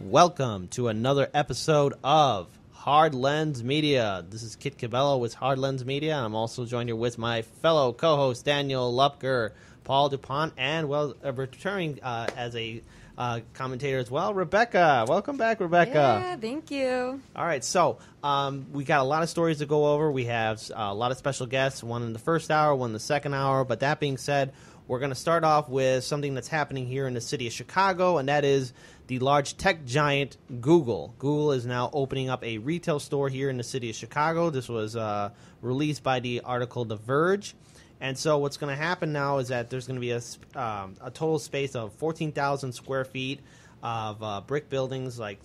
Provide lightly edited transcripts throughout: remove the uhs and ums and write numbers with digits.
Welcome to another episode of Hard Lens Media. This is Kit Cabello with Hard Lens Media. I'm also joined here with my fellow co-host Daniel Lupker, Paul DuPont, and returning as a commentator as well, Rebecca. Welcome back, Rebecca. Yeah, thank you. All right, so we got a lot of stories to go over. We have a lot of special guests, one in the first hour, one in the second hour. But that being said, we're going to start off with something that's happening here in the city of Chicago, and that is the large tech giant Google. Google is now opening up a retail store here in the city of Chicago. This was released by the article The Verge. And so what's going to happen now is that there's going to be a total space of 14,000 square feet of brick buildings, like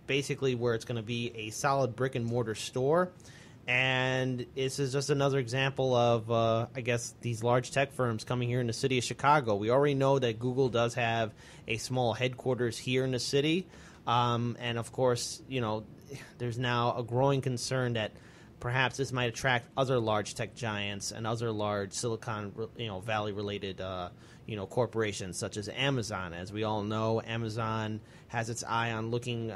basically where it's going to be a solid brick and mortar store. And this is just another example of, I guess, these large tech firms coming here in the city of Chicago. We already know that Google does have a small headquarters here in the city. And, of course, you know, there's now a growing concern that perhaps this might attract other large tech giants and other large Silicon Valley-related corporations such as Amazon. As we all know, Amazon has its eye on looking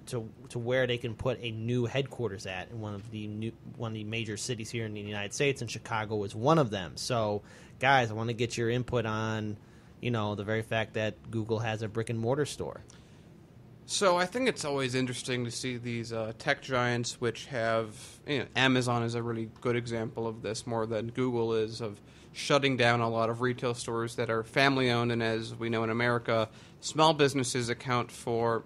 to where they can put a new headquarters at in one of the major cities here in the United States, and Chicago is one of them. So, guys, I want to get your input on, the very fact that Google has a brick and mortar store. So I think it's always interesting to see these tech giants, which have Amazon is a really good example of this, more than Google is, of shutting down a lot of retail stores that are family-owned. And as we know in America, small businesses account for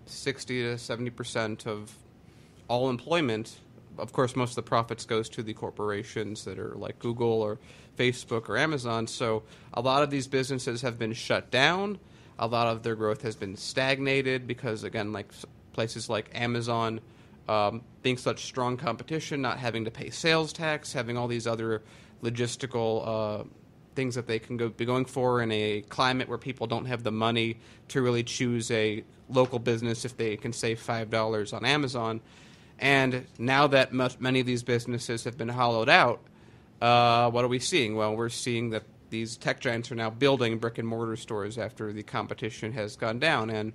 60 to 70% of all employment. Of course, most of the profits goes to the corporations that are like Google or Facebook or Amazon. So a lot of these businesses have been shut down. A lot of their growth has been stagnated because, again, like places like Amazon being such strong competition, not having to pay sales tax, having all these other logistical things that they can be going for in a climate where people don't have the money to really choose a local business if they can save $5 on Amazon. And now that many of these businesses have been hollowed out, what are we seeing? Well, we're seeing that these tech giants are now building brick-and-mortar stores after the competition has gone down. And,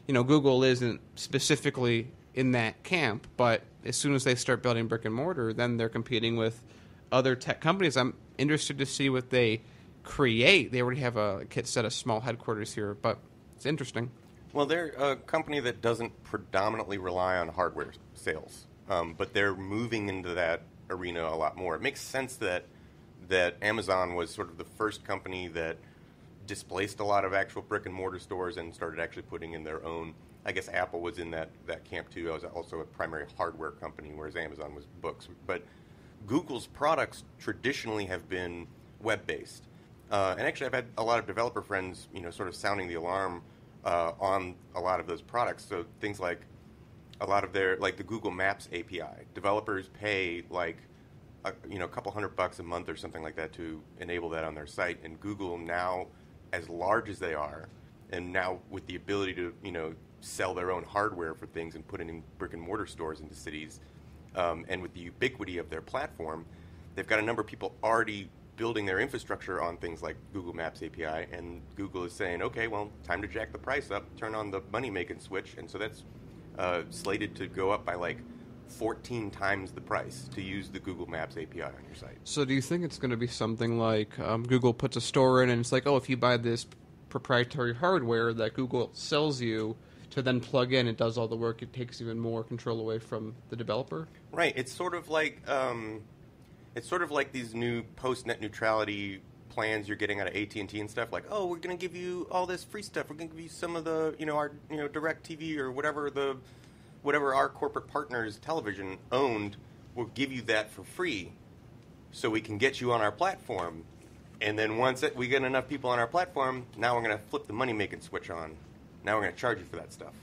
Google isn't specifically in that camp, but as soon as they start building brick-and-mortar, then they're competing with other tech companies. I'm interested to see what they create. They already have, Kit said, a small headquarters here, but it's interesting. Well, they're a company that doesn't predominantly rely on hardware sales, but they're moving into that arena a lot more. It makes sense that Amazon was sort of the first company that displaced a lot of actual brick-and-mortar stores and started actually putting in their own. I guess Apple was in that camp too. I was also a primary hardware company, whereas Amazon was books. But Google's products traditionally have been web-based. And actually I've had a lot of developer friends, sort of sounding the alarm on a lot of those products. So things like a lot of the Google Maps API. Developers pay a couple $100 a month or something like that to enable that on their site. And Google now, as large as they are, and now with the ability to, sell their own hardware for things and put in brick and mortar stores into cities, and with the ubiquity of their platform, they've got a number of people already building their infrastructure on things like Google Maps API, and Google is saying, okay, well, time to jack the price up, turn on the money-making switch, and so that's slated to go up by 14 times the price to use the Google Maps API on your site. So do you think it's going to be something like Google puts a store in and it's like, oh, if you buy this proprietary hardware that Google sells you to then plug in, it does all the work, it takes even more control away from the developer? Right. It's sort of like these new post-net neutrality plans you're getting out of AT&T and stuff, like, oh, we're going to give you all this free stuff. We're going to give you some of the, our direct TV or whatever our corporate partners television owned, we'll give you that for free so we can get you on our platform. And then once we get enough people on our platform, now we're going to flip the money-making switch on. Now we're going to charge you for that stuff.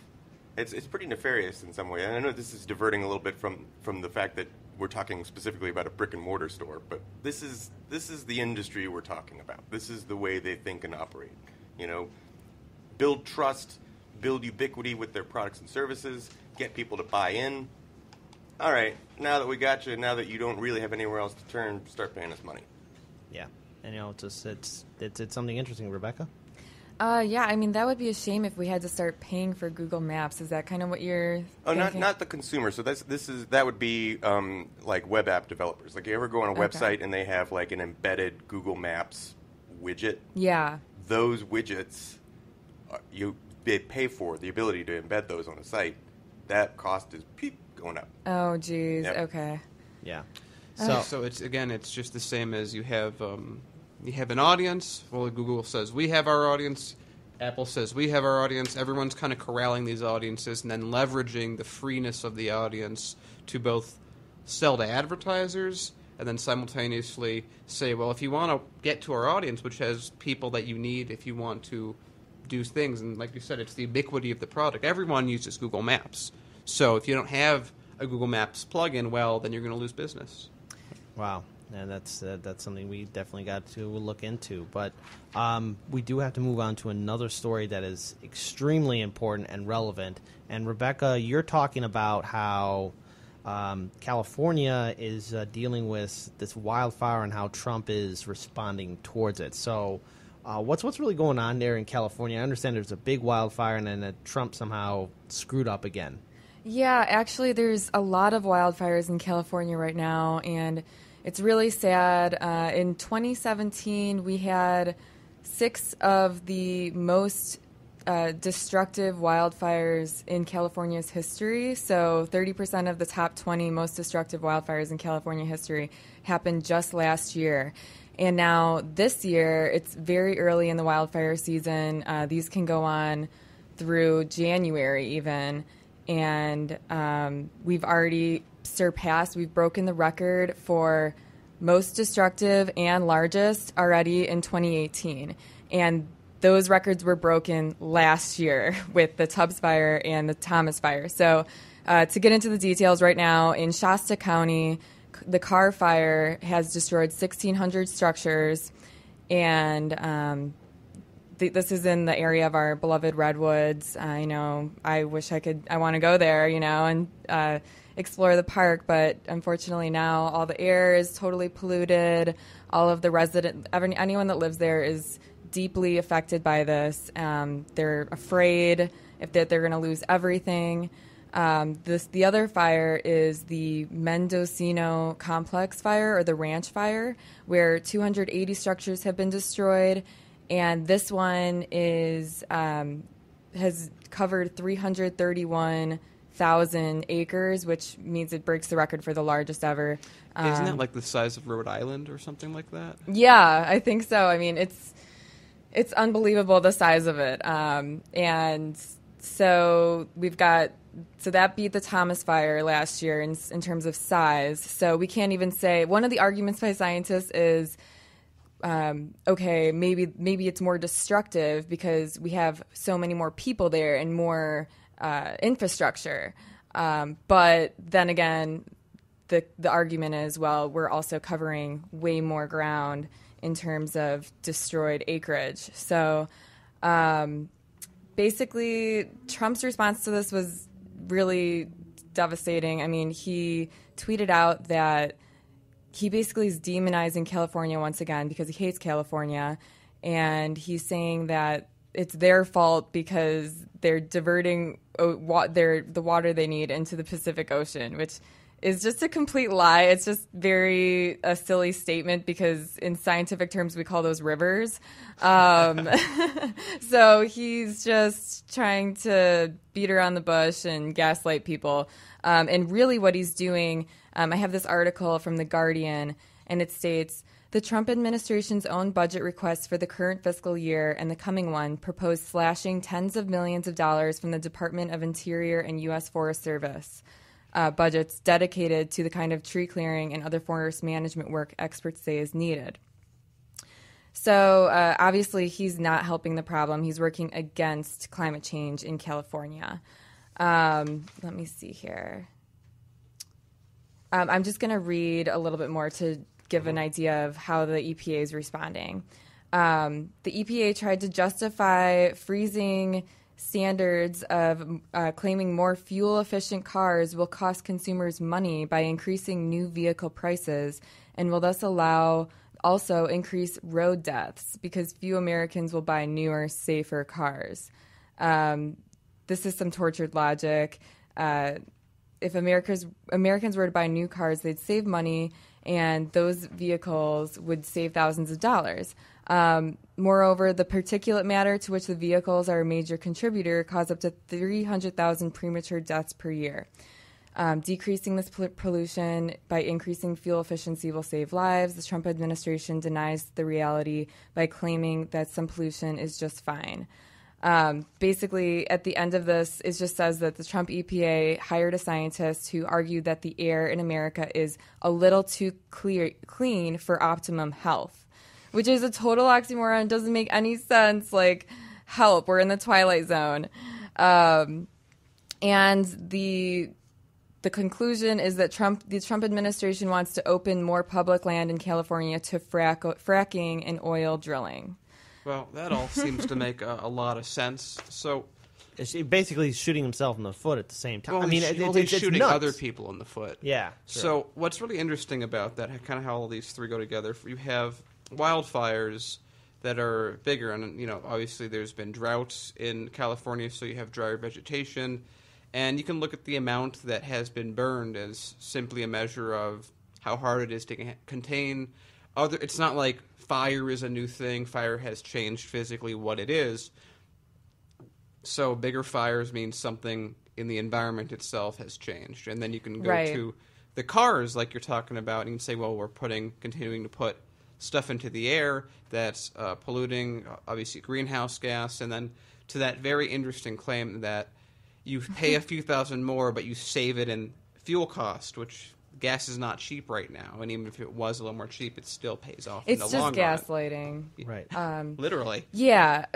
It's pretty nefarious in some way. And I know this is diverting a little bit from the fact that we're talking specifically about a brick-and-mortar store, but this is the industry we're talking about. This is the way they think and operate. Build trust, build ubiquity with their products and services, get people to buy in. All right, now that we got you, now that you don't really have anywhere else to turn, start paying us money. Yeah, and it's something interesting, Rebecca. Yeah, I mean, that would be a shame if we had to start paying for Google Maps. Is that kind of what you're thinking? Not the consumer. So that would be like web app developers. Like, you ever go on a website and they have like an embedded Google Maps widget? Yeah. Those widgets, they pay for the ability to embed those on a site. That cost is going up. Oh, geez. Yep. Okay. Yeah. So it's just the same as you have an audience. Well, Google says we have our audience. Apple says we have our audience. Everyone's kind of corralling these audiences and then leveraging the freeness of the audience to both sell to advertisers and then simultaneously say, well, if you want to get to our audience, which has people that you need if you want to do things, and like you said, it's the ubiquity of the product. Everyone uses Google Maps. So if you don't have a Google Maps plugin, well, then you're going to lose business. Wow. And that's something we definitely got to look into. But we do have to move on to another story that is extremely important and relevant. And Rebecca, you're talking about how California is dealing with this wildfire and how Trump is responding towards it. So what's really going on there in California? I understand there's a big wildfire and then Trump somehow screwed up again. Yeah, actually, there's a lot of wildfires in California right now, and it's really sad. In 2017, we had 6 of the most destructive wildfires in California's history. So 30% of the top 20 most destructive wildfires in California history happened just last year. And now this year, it's very early in the wildfire season. These can go on through January even. And we've already we've broken the record for most destructive and largest already in 2018. And those records were broken last year with the Tubbs Fire and the Thomas Fire. So to get into the details right now, in Shasta County, the Carr Fire has destroyed 1,600 structures, and this is in the area of our beloved redwoods. I want to go there, and explore the park, but unfortunately now all the air is totally polluted. All of the anyone that lives there is deeply affected by this. They're afraid they're going to lose everything. The other fire is the Mendocino Complex Fire, or the Ranch Fire, where 280 structures have been destroyed. And this one has covered 331,000 acres, which means it breaks the record for the largest ever. Isn't that like the size of Rhode Island or something like that? Yeah, I think so. I mean, it's unbelievable, the size of it. And so that beat the Thomas Fire last year in terms of size. So we can't even say, one of the arguments by scientists is, okay, maybe it's more destructive because we have so many more people there and more infrastructure. But then again, the argument is, well, we're also covering way more ground in terms of destroyed acreage. So basically, Trump's response to this was really devastating. I mean, he tweeted out that he basically is demonizing California once again because he hates California, and he's saying that it's their fault because they're diverting the water they need into the Pacific Ocean, which is just a complete lie. It's just a silly statement because in scientific terms we call those rivers. So he's just trying to beat around the bush and gaslight people. And really what he's doing, I have this article from The Guardian, and it states, the Trump administration's own budget requests for the current fiscal year and the coming one propose slashing tens of millions of dollars from the Department of Interior and U.S. Forest Service budgets dedicated to the kind of tree clearing and other forest management work experts say is needed. So obviously he's not helping the problem. He's working against climate change in California. Let me see here. I'm just going to read a little bit more to give an idea of how the EPA is responding. The EPA tried to justify freezing standards of claiming more fuel-efficient cars will cost consumers money by increasing new vehicle prices and will thus allow also increase road deaths because few Americans will buy newer, safer cars. This is some tortured logic. If Americans were to buy new cars, they'd save money, and those vehicles would save thousands of dollars. Moreover, the particulate matter to which the vehicles are a major contributor cause up to 300,000 premature deaths per year. Decreasing this pollution by increasing fuel efficiency will save lives. The Trump administration denies the reality by claiming that some pollution is just fine. Basically, at the end of this, it just says that the Trump EPA hired a scientist who argued that the air in America is a little too clean for optimum health, which is a total oxymoron. Doesn't make any sense. Like, help, we're in the twilight zone. And the conclusion is that the Trump administration wants to open more public land in California to fracking and oil drilling. Well, that all seems to make a lot of sense. So, basically, he's shooting himself in the foot at the same time. well, I mean, he's shooting nuts. other people in the foot. Yeah. Sure. So, what's really interesting about that, kind of how all these three go together, you have wildfires that are bigger, and obviously there's been droughts in California, so you have drier vegetation, and you can look at the amount that has been burned as simply a measure of how hard it is to contain. It's not like fire is a new thing. Fire has changed physically what it is. So bigger fires means something in the environment itself has changed. And then you can go to the cars like you're talking about, and you can say, well, we're continuing to put stuff into the air that's polluting, obviously greenhouse gas, and then to that very interesting claim that you pay a few thousand more, but you save it in fuel cost, which gas is not cheap right now, and even if it was a little more cheap, it still pays off in the long run. It's just gaslighting. Right. Literally. Yeah.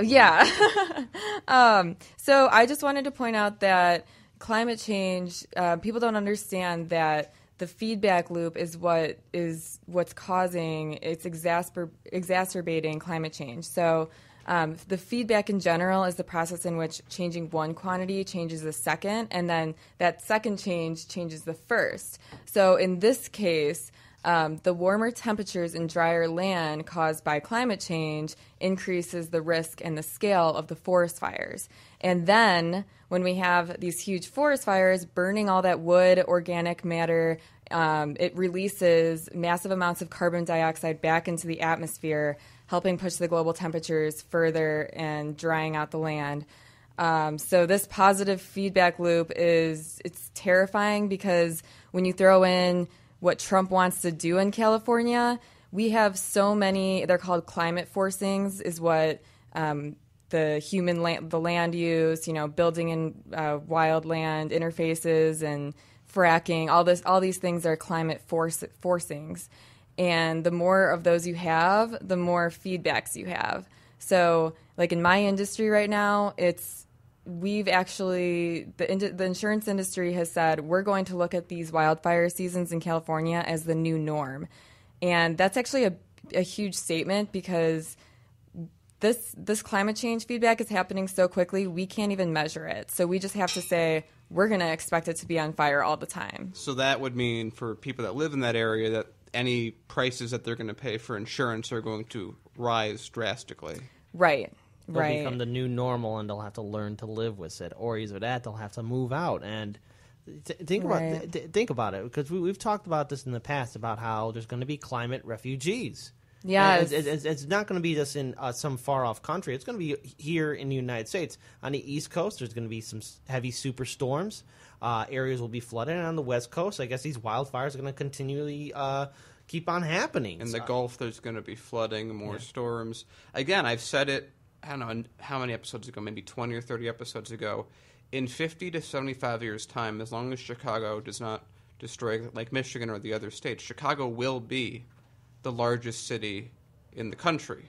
So I just wanted to point out that climate change, people don't understand that the feedback loop is what's causing, it's exacerbating climate change. So the feedback in general is the process in which changing one quantity changes the second, and then that second change changes the first. So in this case, the warmer temperatures in drier land caused by climate change increases the risk and the scale of the forest fires. And then when we have these huge forest fires burning all that wood, organic matter, it releases massive amounts of carbon dioxide back into the atmosphere, helping push the global temperatures further and drying out the land. So this positive feedback loop it's terrifying because when you throw in what Trump wants to do in California, we have so many, they're called climate forcings, is what the land use, building in wildland interfaces and fracking, all these things are climate forcings. And the more of those you have, the more feedbacks you have. So, like in my industry right now, the insurance industry has said we're going to look at these wildfire seasons in California as the new norm. And that's actually a huge statement because this climate change feedback is happening so quickly, we can't even measure it. So we just have to say we're going to expect it to be on fire all the time. So that would mean for people that live in that area that any prices that they're going to pay for insurance are going to rise drastically. Right. They'll become the new normal, and they'll have to learn to live with it. Or either that, they'll have to move out. And think about it, because we've talked about this in the past about how there's going to be climate refugees. Yeah, it's not going to be just in some far-off country. It's going to be here in the United States. On the East Coast, there's going to be some heavy superstorms. Areas will be flooded. And on the West Coast, I guess these wildfires are going to continually keep on happening. In the Gulf, there's going to be flooding, more storms. Again, I've said it, I don't know how many episodes ago, maybe 20 or 30 episodes ago. In 50 to 75 years' time, as long as Chicago does not destroy like Michigan or the other states, Chicago will be the largest city in the country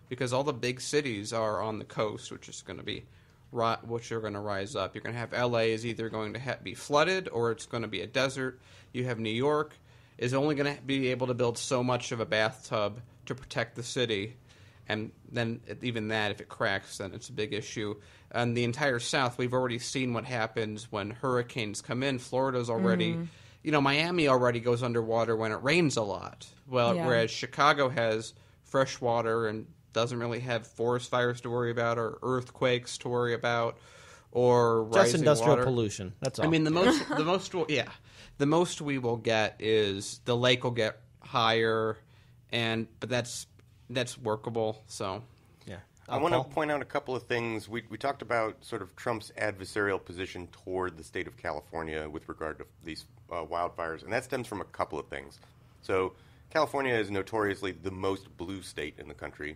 because all the big cities are on the coast, which is going to be which are going to rise up. You're going to have L.A. is either going to be flooded or it's going to be a desert. You have New York is only going to be able to build so much of a bathtub to protect the city, and then even that, if it cracks, then it's a big issue. And the entire South, we've already seen what happens when hurricanes come in. Florida's already Miami already goes underwater when it rains a lot. Well, Yeah. whereas Chicago has fresh water and doesn't really have forest fires to worry about or earthquakes to worry about or Just rising industrial water. pollution. That's all. I mean, the most we will get is the lake will get higher, but that's workable. So, yeah. I want to Paul? point out a couple of things. We talked about sort of Trump's adversarial position toward the state of California with regard to these wildfires, and that stems from a couple of things. So California is notoriously the most blue state in the country.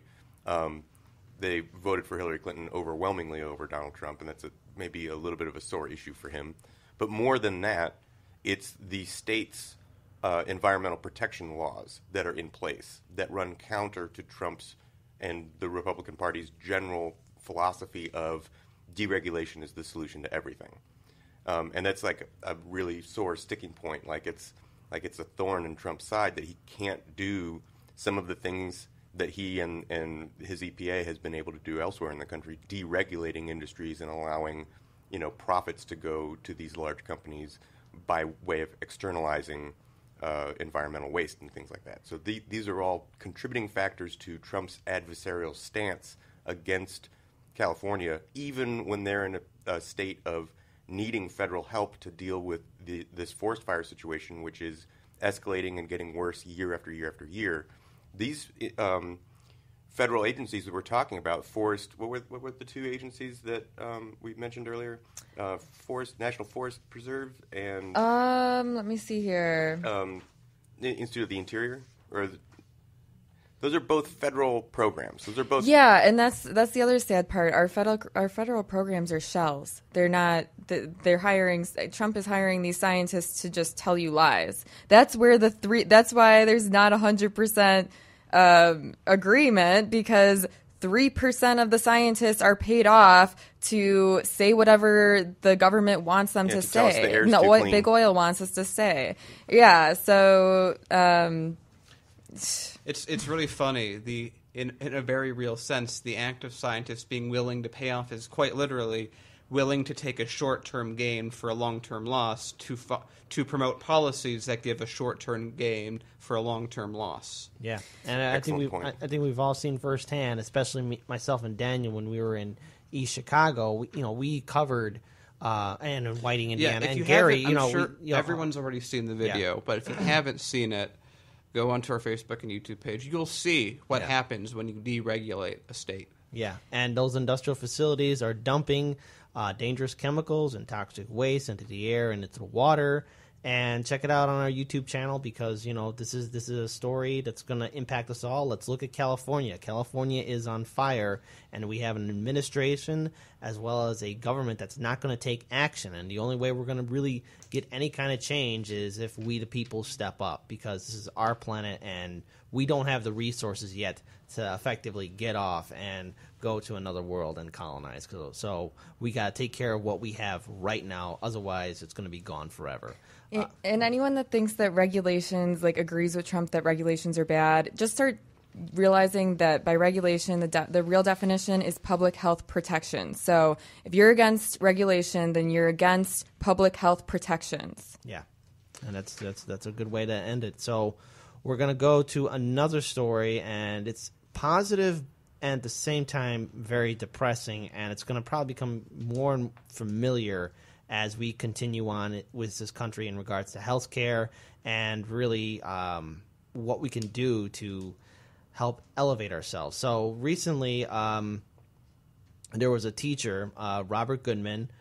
They voted for Hillary Clinton overwhelmingly over Donald Trump, and that's maybe a little bit of a sore issue for him. But more than that, it's the state's environmental protection laws that are in place that run counter to Trump's and the Republican Party's general philosophy of deregulation is the solution to everything. And that's like a really sore sticking point. Like it's a thorn in Trump's side that he can't do some of the things that he and his EPA has been able to do elsewhere in the country, deregulating industries and allowing, profits to go to these large companies by way of externalizing environmental waste and things like that. So these are all contributing factors to Trump's adversarial stance against California, even when they're in a state of needing federal help to deal with this forest fire situation, which is escalating and getting worse year after year after year. These federal agencies that we're talking about, what were the two agencies that we mentioned earlier? National Forest Preserve and Let me see here. Institute of the Interior, those are both federal programs. Those are both And that's the other sad part. Our federal programs are shells. They're not. They're hiring. Trump is hiring these scientists to just tell you lies. That's where That's why there's not 100% agreement, because 3% of the scientists are paid off to say whatever the government wants them to tell us the say. air's too clean. Big oil wants us to say. Yeah. So. It's really funny. In a very real sense, the act of scientists being willing to pay off is quite literally willing to take a short-term gain for a long-term loss to promote policies that give a short-term gain for a long-term loss. Yeah, and I think we've all seen firsthand, especially myself and Daniel, when we were in East Chicago. We covered and in Whiting, Indiana, if and you Gary. I'm sure everyone's already seen the video, but if you haven't seen it, go onto our Facebook and YouTube page. You'll see what happens when you deregulate a state. Yeah, and those industrial facilities are dumping dangerous chemicals and toxic waste into the air and into the water. And check it out on our YouTube channel, because this is a story that's going to impact us all. Let's look at California. California is on fire, and we have an administration as well as a government that's not going to take action. And the only way we're going to really get any kind of change is if we, the people, step up, because this is our planet, and we don't have the resources yet to effectively get off and go to another world and colonize. So we got to take care of what we have right now. Otherwise, it's going to be gone forever. And anyone that thinks that regulations, agrees with Trump that regulations are bad, just start realizing that by regulation, the real definition is public health protection. So if you're against regulation, then you're against public health protections. Yeah, and that's a good way to end it. So we're going to go to another story, and it's positive and at the same time very depressing, and it's going to probably become more familiar as we continue on with this country in regards to healthcare and really what we can do to help elevate ourselves. So recently, there was a teacher, Robert Goodman.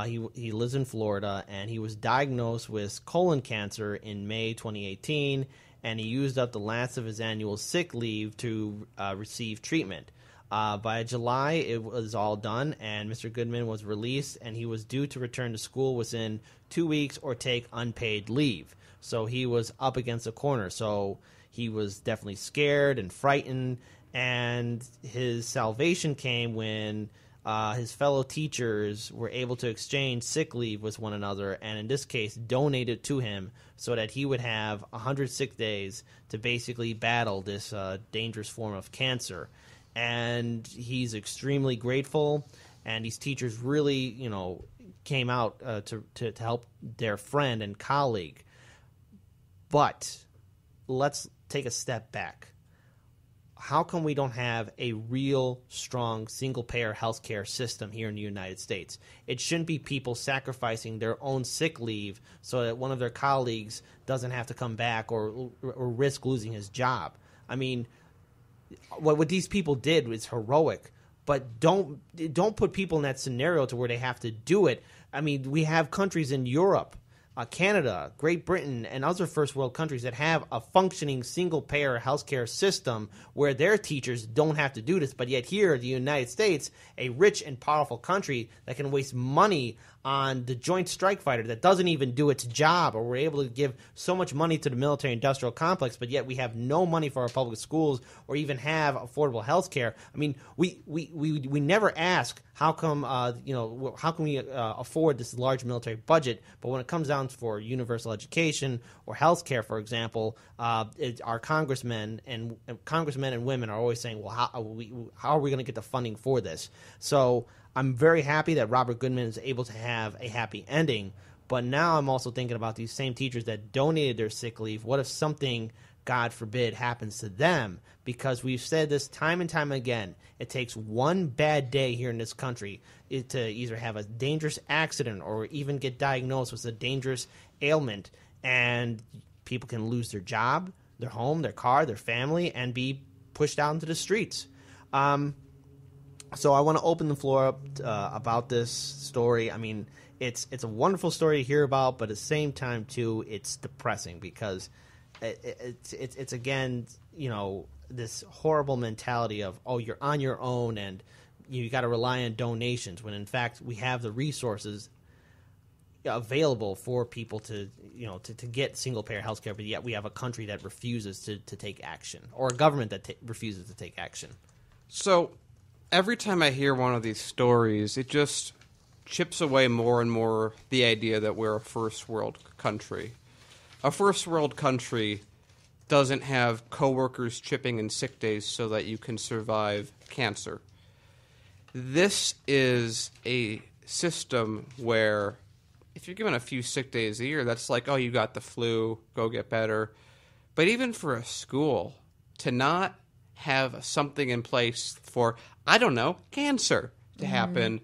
He lives in Florida, and he was diagnosed with colon cancer in May 2018, and he used up the last of his annual sick leave to receive treatment. By July, it was all done, and Mr. Goodman was released, and he was due to return to school within 2 weeks or take unpaid leave. So he was up against a corner. So he was definitely scared and frightened, and his salvation came when his fellow teachers were able to exchange sick leave with one another, and in this case, donated to him so that he would have 100 sick days to basically battle this dangerous form of cancer. And he's extremely grateful, and these teachers really, came out to help their friend and colleague. But let's take a step back. How come we don't have a real strong single-payer healthcare system here in the United States? It shouldn't be people sacrificing their own sick leave so that one of their colleagues doesn't have to come back or risk losing his job. I mean, what these people did was heroic, but don't put people in that scenario to where they have to do it. I mean, we have countries in Europe, Canada, Great Britain, and other first world countries that have a functioning single-payer healthcare system where their teachers don't have to do this. But yet here, the United States, a rich and powerful country that can waste money on the Joint Strike Fighter that doesn't even do its job, or we're able to give so much money to the military-industrial complex, but yet we have no money for our public schools or even have affordable health care. I mean, we never ask how come how can we afford this large military budget, but when it comes down for universal education or health care, for example, our congressmen and women are always saying, well, how are we going to get the funding for this? So I'm very happy that Robert Goodman is able to have a happy ending, but now I'm also thinking about these same teachers that donated their sick leave. What if something, God forbid, happens to them? Because we've said this time and time again, it takes one bad day here in this country to either have a dangerous accident or even get diagnosed with a dangerous ailment, and people can lose their job, their home, their car, their family, and be pushed out into the streets. So I want to open the floor up about this story. I mean, it's a wonderful story to hear about, but at the same time, too, it's depressing because it's again, this horrible mentality of, oh, you're on your own and you got to rely on donations, when in fact we have the resources available for people to get single-payer health care, but yet we have a country that refuses to take action, or a government that refuses to take action. So every time I hear one of these stories, it just chips away more and more the idea that we're a first world country. A first world country doesn't have coworkers chipping in sick days so that you can survive cancer. This is a system where if you're given a few sick days a year, that's like, oh, you got the flu, go get better. But even for a school, to not have something in place for, I don't know, cancer to happen,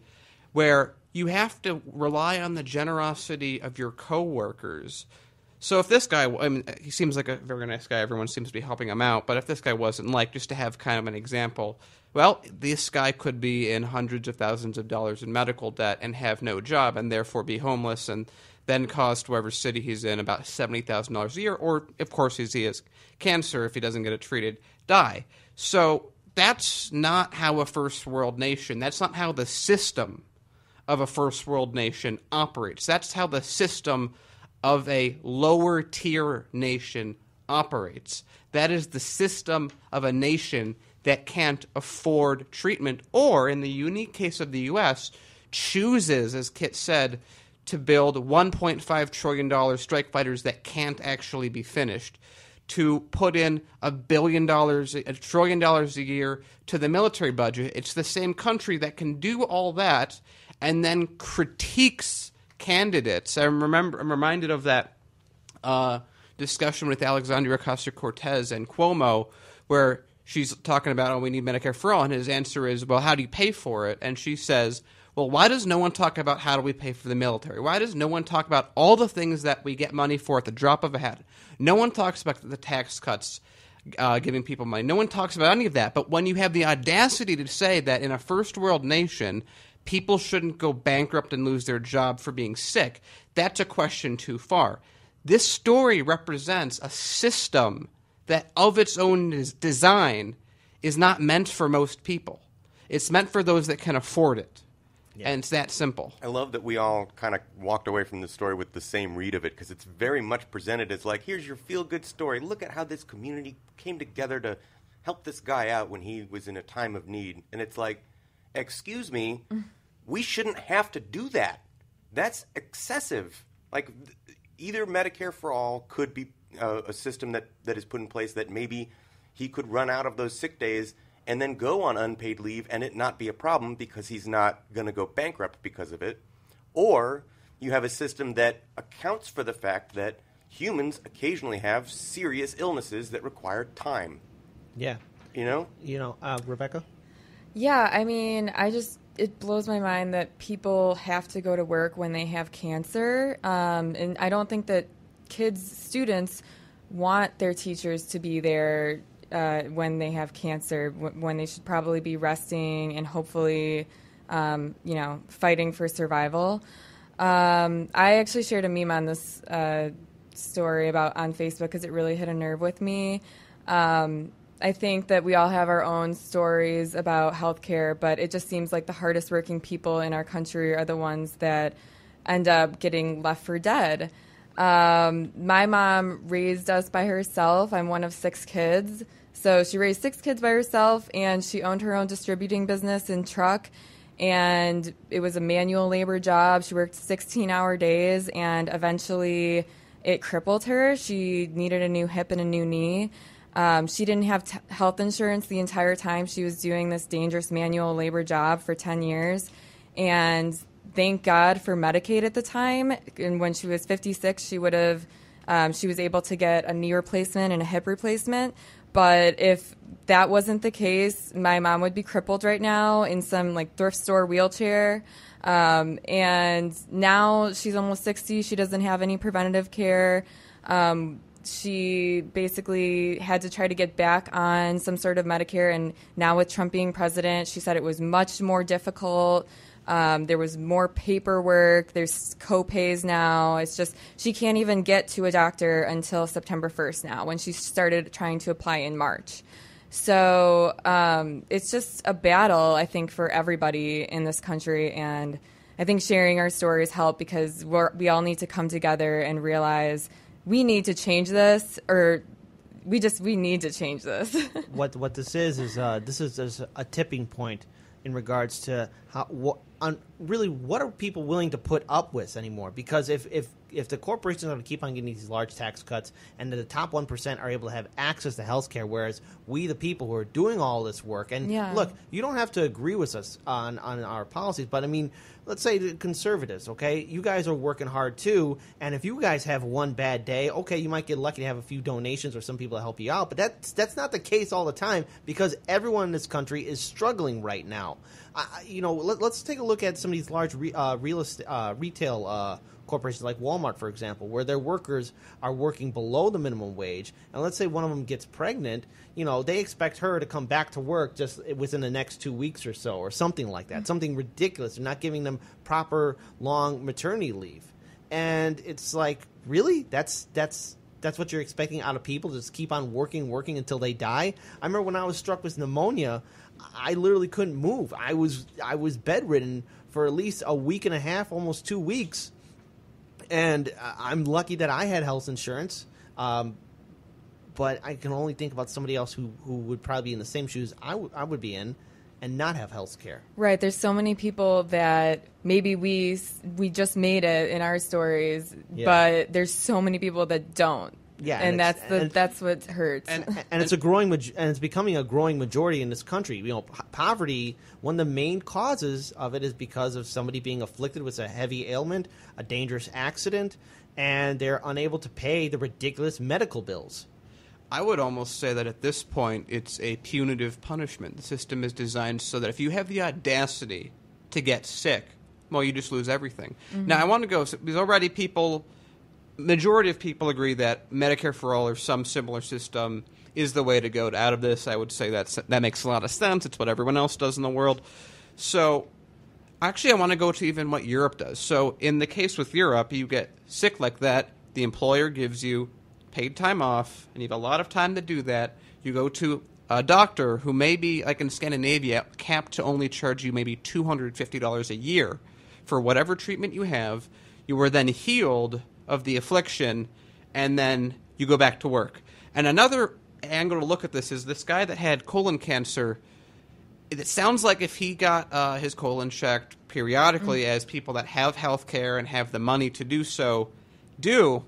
where you have to rely on the generosity of your coworkers. So if this guy, I mean, he seems like a very nice guy, everyone seems to be helping him out, but if this guy wasn't, like, just to have kind of an example, well, this guy could be in hundreds of thousands of dollars in medical debt and have no job and therefore be homeless, and then cost whatever city he's in about $70,000 a year, or, of course, if he has cancer, if he doesn't get it treated, die. So that's not how a first world nation, that's not how the system of a first world nation operates. That's how the system of a lower tier nation operates. That is the system of a nation that can't afford treatment, or in the unique case of the U.S., chooses, as Kit said, to build $1.5 trillion strike fighters that can't actually be finished, to put in $1 trillion a year to the military budget. It's the same country that can do all that and then critiques candidates. I'm reminded of that discussion with Alexandria Ocasio-Cortez and Cuomo, where she's talking about, oh, we need Medicare for all, and his answer is, well, how do you pay for it? And she says, well, why does no one talk about how do we pay for the military? Why does no one talk about all the things that we get money for at the drop of a hat? No one talks about the tax cuts, giving people money. No one talks about any of that. But when you have the audacity to say that in a first world nation, people shouldn't go bankrupt and lose their job for being sick, that's a question too far. This story represents a system that of its own design is not meant for most people. It's meant for those that can afford it. Yeah. And it's that simple. I love that we all kind of walked away from the story with the same read of it, because it's very much presented as like, here's your feel-good story. Look at how this community came together to help this guy out when he was in a time of need. And it's like, excuse me, we shouldn't have to do that. That's excessive. Like, either Medicare for all could be a system that is put in place that maybe he could run out of those sick days and then go on unpaid leave and it not be a problem because he's not going to go bankrupt because of it. Or you have a system that accounts for the fact that humans occasionally have serious illnesses that require time. Yeah. Rebecca? Yeah, I mean, it blows my mind that people have to go to work when they have cancer. And I don't think that students want their teachers to be there when they have cancer, when they should probably be resting and hopefully, fighting for survival. I actually shared a meme on this story on Facebook because it really hit a nerve with me. I think that we all have our own stories about healthcare, but it just seems like the hardest working people in our country are the ones that end up getting left for dead. My mom raised us by herself. I'm one of 6 kids. So she raised 6 kids by herself, and she owned her own distributing business and truck. And it was a manual labor job. She worked 16-hour days, and eventually it crippled her. She needed a new hip and a new knee. She didn't have health insurance the entire time she was doing this dangerous manual labor job for 10 years. And thank God for Medicaid at the time. And when she was 56, she was able to get a knee replacement and a hip replacement. But if that wasn't the case, my mom would be crippled right now in some thrift store wheelchair. And now she's almost 60. She doesn't have any preventative care. She basically had to try to get back on some sort of Medicare. And now with Trump being president, she said it was much more difficult. There was more paperwork. There's co-pays now. It's just she can't even get to a doctor until September 1st now, when she started trying to apply in March. So it's just a battle, I think, for everybody in this country. And I think sharing our stories help because we all need to come together and realize we need to change this, or we need to change this. What this is a tipping point in regards to what are people willing to put up with anymore? Because if the corporations are going to keep on getting these large tax cuts and the top 1% are able to have access to health care, whereas we, the people who are doing all this work, and look, you don't have to agree with us on our policies, but I mean, let's say the conservatives, okay? You guys are working hard too, and if you guys have one bad day, okay, you might get lucky to have a few donations or some people to help you out, but that's not the case all the time because everyone in this country is struggling right now. Let's take a look at some of these large retail corporations like Walmart, for example, where their workers are working below the minimum wage, and let's say one of them gets pregnant, they expect her to come back to work just within the next 2 weeks or so, or something like that, something ridiculous. They're not giving them proper long maternity leave, and it's like, really, that's what you're expecting out of people, to just keep on working until they die? I remember when I was struck with pneumonia, I literally couldn't move. I was bedridden for at least a week and a half, almost 2 weeks. And I'm lucky that I had health insurance. But I can only think about somebody else who would probably be in the same shoes I would be in and not have health care. Right. There's so many people that maybe we just made it in our stories, but there's so many people that don't. Yeah, and that's what hurts. And it's it's becoming a growing majority in this country. Poverty, one of the main causes of it is because of somebody being afflicted with a heavy ailment, a dangerous accident, and they're unable to pay the ridiculous medical bills. I would almost say that at this point, it's a punitive punishment. The system is designed so that if you have the audacity to get sick, well, you just lose everything. Mm-hmm. Now, I want to go, because already majority of people agree that Medicare for All or some similar system is the way to go out of this. I would say that makes a lot of sense. It's what everyone else does in the world. So actually, I want to go to even what Europe does. So in the case with Europe, you get sick like that. The employer gives you paid time off, and you have a lot of time to do that. You go to a doctor who may be, like in Scandinavia, capped to only charge you maybe $250 a year for whatever treatment you have. You were then healed of the affliction, and then you go back to work. And another angle to look at this is this guy that had colon cancer. It sounds like if he got his colon checked periodically, as people that have health care and have the money to do so do,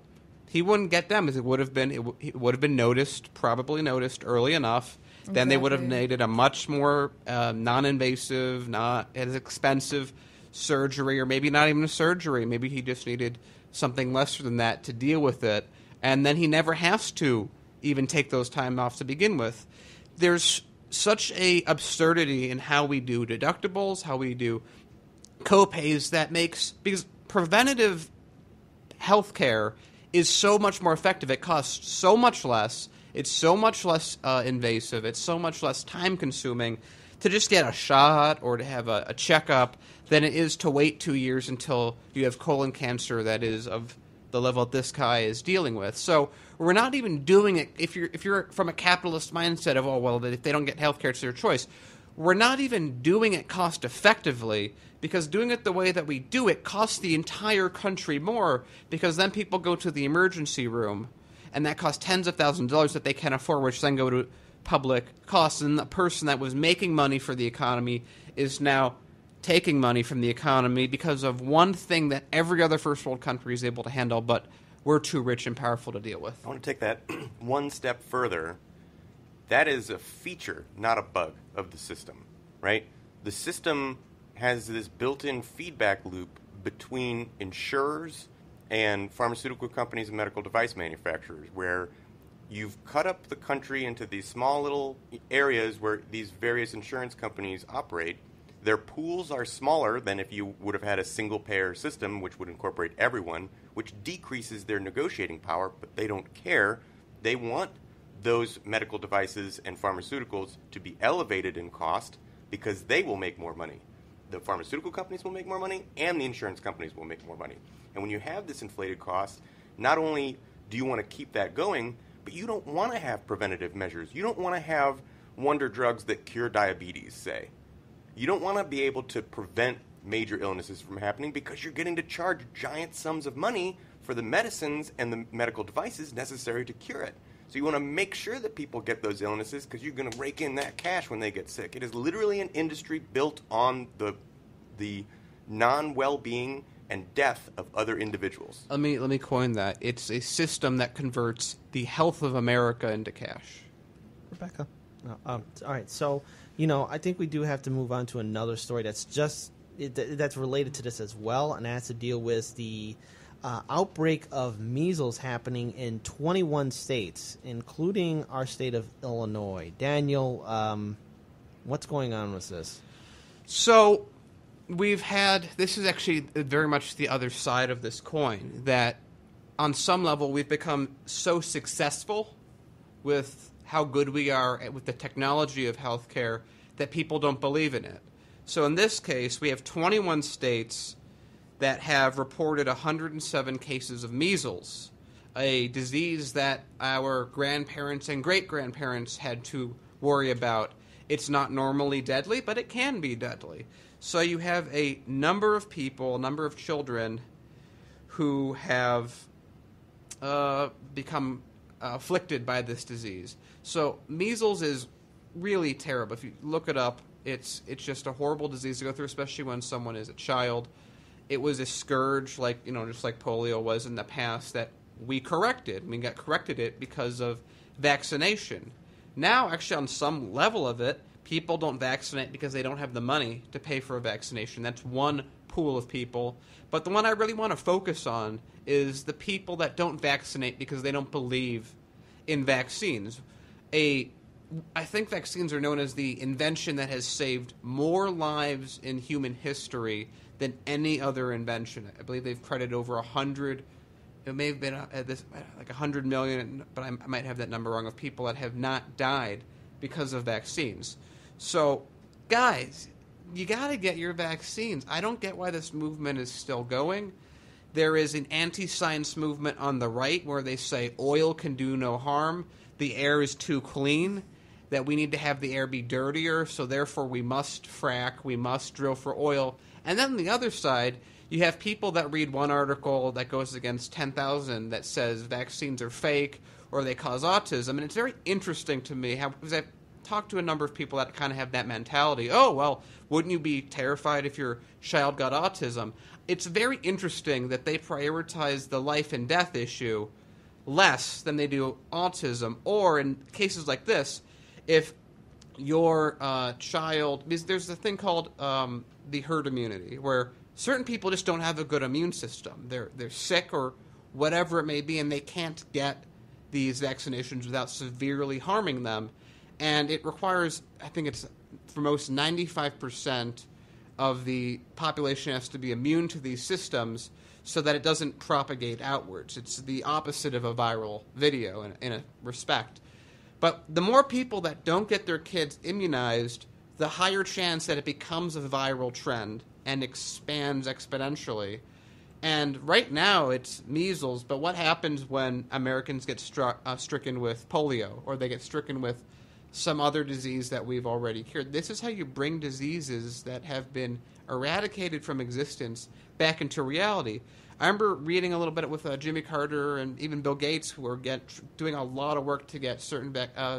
he wouldn't get them, as it would have been noticed, probably noticed early enough. Exactly. Then they would have needed a much more non-invasive, not as expensive surgery, or maybe not even a surgery. Maybe he just needed something lesser than that to deal with it. and then he never has to even take those time off to begin with. There's such a absurdity in how we do deductibles, how we do co-pays because preventative health care is so much more effective. It costs so much less. It's so much less invasive. It's so much less time-consuming to just get a shot or to have a checkup than it is to wait 2 years until you have colon cancer that is of the level that this guy is dealing with. So we're not even doing it if you're from a capitalist mindset of, oh, well, if they don't get health care, it's their choice. We're not even doing it cost effectively, because doing it the way that we do it costs the entire country more, because then people go to the emergency room and that costs tens of thousands of dollars that they can't afford, which then go to public costs, and the person that was making money for the economy is now taking money from the economy because of one thing that every other first world country is able to handle, but we're too rich and powerful to deal with. I want to take that one step further. That is a feature, not a bug, of the system, right? The system has this built-in feedback loop between insurers and pharmaceutical companies and medical device manufacturers, where you've cut up the country into these small little areas where these various insurance companies operate. Their pools are smaller than if you would have had a single-payer system, which would incorporate everyone, which decreases their negotiating power, but they don't care. They want those medical devices and pharmaceuticals to be elevated in cost because they will make more money. The pharmaceutical companies will make more money, and the insurance companies will make more money. And when you have this inflated cost, not only do you want to keep that going, but you don't want to have preventative measures. You don't want to have wonder drugs that cure diabetes, say. You don't want to be able to prevent major illnesses from happening because you're getting to charge giant sums of money for the medicines and the medical devices necessary to cure it. So you want to make sure that people get those illnesses because you're going to rake in that cash when they get sick. It is literally an industry built on the non-well-being and death of other individuals. Let me coin that. It's a system that converts the health of America into cash. Rebecca. All right, so, I think we do have to move on to another story that's related to this as well, and that has to deal with the outbreak of measles happening in 21 states, including our state of Illinois. Daniel, what's going on with this? So this is actually very much the other side of this coin, that on some level we've become so successful with how good we are with the technology of healthcare that people don't believe in it. So in this case, we have 21 states that have reported 107 cases of measles, a disease that our grandparents and great-grandparents had to worry about. It's not normally deadly, but it can be deadly. So you have a number of people, a number of children who have become afflicted by this disease. So measles is really terrible. If you look it up, it's just a horrible disease to go through, especially when someone is a child. It was a scourge, just like polio was in the past, that we corrected. We got corrected it because of vaccination. Now, actually, on some level of it, people don't vaccinate because they don't have the money to pay for a vaccination. That's one pool of people. But the one I really want to focus on is the people that don't vaccinate because they don't believe in vaccines. I think vaccines are known as the invention that has saved more lives in human history than any other invention. I believe they've credited over 100. It may have been like 100 million, but I might have that number wrong, of people that have not died because of vaccines. So, guys, you got to get your vaccines. I don't get why this movement is still going. There is an anti-science movement on the right where they say oil can do no harm, the air is too clean, that we need to have the air be dirtier, so therefore we must frack, we must drill for oil. And then on the other side, you have people that read one article that goes against 10,000 that says vaccines are fake or they cause autism. And it's very interesting to me because I've talked to a number of people that kind of have that mentality. Oh, well, wouldn't you be terrified if your child got autism? It's very interesting that they prioritize the life and death issue less than they do autism. Or in cases like this, if your child, because there's a thing called the herd immunity, where certain people just don't have a good immune system. They're sick or whatever it may be, and they can't get these vaccinations without severely harming them. And it requires, I think it's for most 95% of the population has to be immune to these systems so that it doesn't propagate outwards. It's the opposite of a viral video in a respect. But the more people that don't get their kids immunized, the higher chance that it becomes a viral trend and expands exponentially. And right now it's measles, but what happens when Americans get stricken with polio, or they get stricken with some other disease that we've already cured? This is how you bring diseases that have been eradicated from existence back into reality. I remember reading a little bit with Jimmy Carter and even Bill Gates, who are doing a lot of work to get certain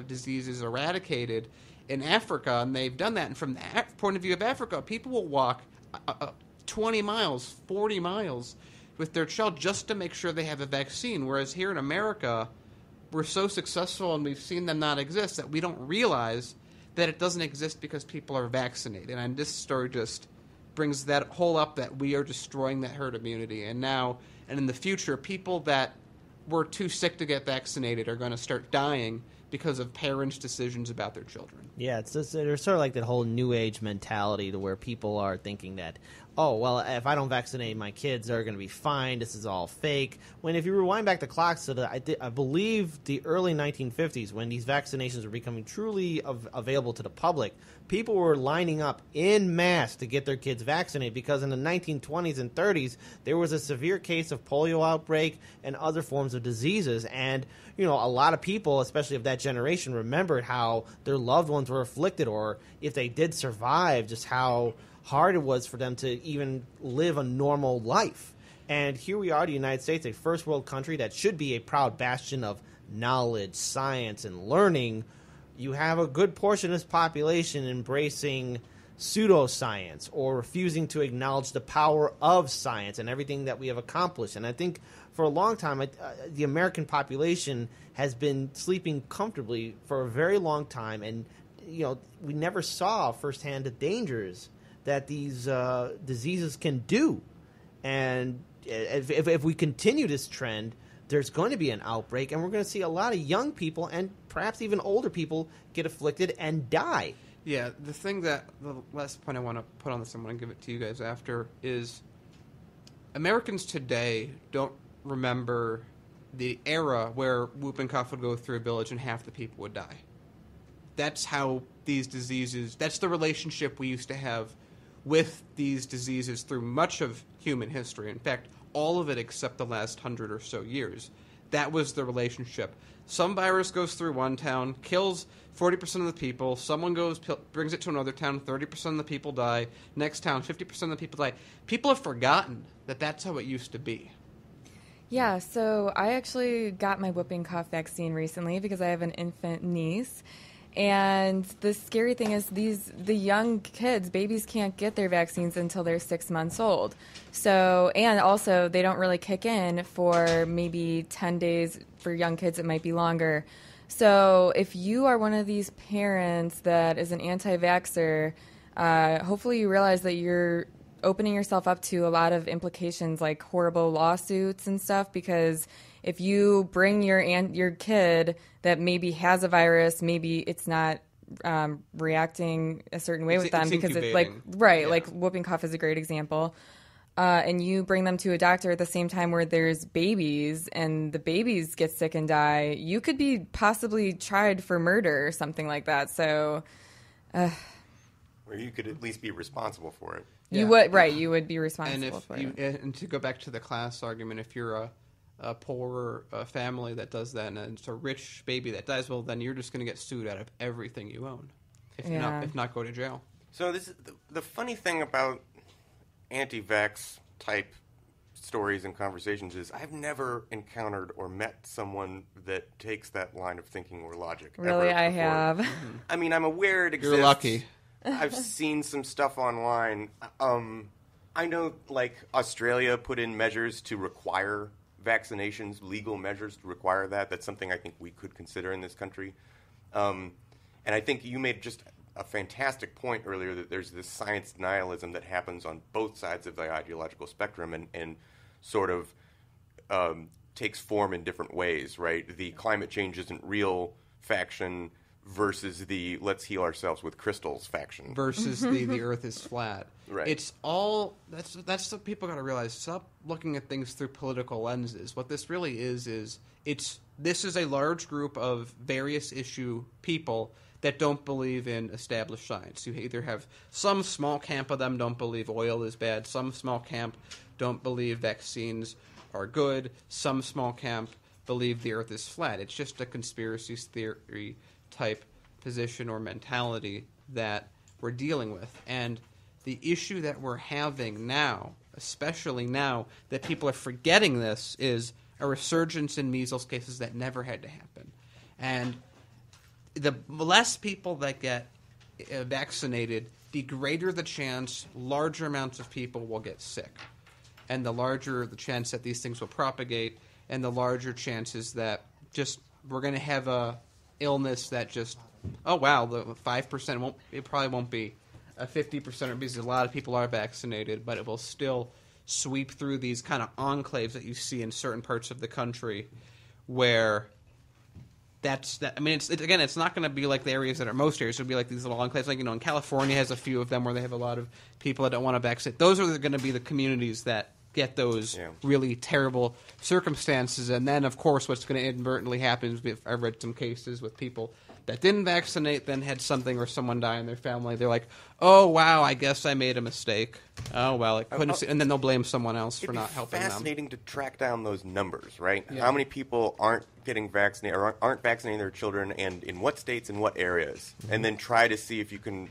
diseases eradicated in Africa, and they've done that. And from the point of view of Africa, people will walk 20 miles, 40 miles with their child just to make sure they have a vaccine, whereas here in America, we're so successful and we've seen them not exist that we don't realize that it doesn't exist because people are vaccinated. And this story just brings that whole up, that we are destroying that herd immunity. And now, and in the future, people that were too sick to get vaccinated are going to start dying because of parents' decisions about their children. Yeah, it's just, there's sort of like that whole new age mentality to where people are thinking that, oh, well, if I don't vaccinate my kids, they're going to be fine. This is all fake. When if you rewind back the clocks to I believe the early 1950s, when these vaccinations were becoming truly available to the public, people were lining up en masse to get their kids vaccinated because in the 1920s and 30s, there was a severe case of polio outbreak and other forms of diseases. And, you know, a lot of people, especially of that generation, remembered how their loved ones were afflicted, or if they did survive, just how hard it was for them to even live a normal life. And here we are, the United States, a first world country that should be a proud bastion of knowledge, science, and learning. You have a good portion of this population embracing pseudoscience or refusing to acknowledge the power of science and everything that we have accomplished. And I think for a long time, the American population has been sleeping comfortably for a very long time. And, you know, we never saw firsthand the dangers that these diseases can do. And if we continue this trend, there's going to be an outbreak, and we're going to see a lot of young people and perhaps even older people get afflicted and die. Yeah, the last point I want to put on this, I'm going to give it to you guys after, is Americans today don't remember the era where whooping cough would go through a village and half the people would die. That's how these diseases, that's the relationship we used to have with these diseases through much of human history. In fact, all of it except the last 100 or so years. That was the relationship. Some virus goes through one town, kills 40% of the people. Someone goes, brings it to another town, 30% of the people die. Next town, 50% of the people die. People have forgotten that that's how it used to be. Yeah, so I actually got my whooping cough vaccine recently because I have an infant niece. And the scary thing is the young kids, babies can't get their vaccines until they're 6 months old. So, and also they don't really kick in for maybe 10 days. For young kids, it might be longer. So if you are one of these parents that is an anti-vaxxer, hopefully you realize that you're opening yourself up to a lot of implications like horrible lawsuits and stuff, because if you bring your kid that maybe has a virus, maybe it's not reacting a certain way with them because it's like, right, yeah. Like whooping cough is a great example. And you bring them to a doctor at the same time where there's babies and the babies get sick and die, you could be possibly tried for murder or something like that. So, or you could at least be responsible for it. You would, right? You would be responsible for it. And to go back to the class argument, if you're a poor family that does that, and it's a rich baby that dies, well, then you're just going to get sued out of everything you own, if not go to jail. So this is the funny thing about anti-vax type stories and conversations is I've never encountered or met someone that takes that line of thinking or logic. Really, I have. I mean, I'm aware it exists. You're lucky. I've seen some stuff online. I know, like, Australia put in measures to require vaccinations, legal measures to require that. That's something I think we could consider in this country. And I think you made just a fantastic point earlier that there's this science denialism that happens on both sides of the ideological spectrum, and sort of takes form in different ways, right? The climate change isn't real faction versus the let's heal ourselves with crystals faction. Versus the earth is flat. Right. It's all, that's what people got to realize. Stop looking at things through political lenses. What this really is this is a large group of various issue people that don't believe in established science. You either have some small camp of them don't believe oil is bad, some small camp don't believe vaccines are good, some small camp believe the earth is flat. It's just a conspiracy theory type position or mentality that we're dealing with. And the issue that we're having now, especially now that people are forgetting this, is a resurgence in measles cases that never had to happen. And the less people that get vaccinated, the greater the chance larger amounts of people will get sick. And the larger the chance that these things will propagate, and the larger chances that just we're going to have a illness that just, oh, wow, the 5% it probably won't be a 50% because a lot of people are vaccinated, but it will still sweep through these kind of enclaves that you see in certain parts of the country where I mean, it's not going to be like the areas that are most areas. It'll be like these little enclaves. Like, in California has a few of them where they have a lot of people that don't want to vaccinate. Those are going to be the communities that get those really terrible circumstances. And then, of course, what's going to inadvertently happen is I've read some cases with people that didn't vaccinate, then had something or someone die in their family. They're like, oh, wow, I guess I made a mistake. Oh, well, I couldn't see. And then they'll blame someone else for not helping them. It's fascinating to track down those numbers, right? Yeah. How many people aren't getting vaccinated or aren't vaccinating their children, and in what states and what areas, and then try to see if you can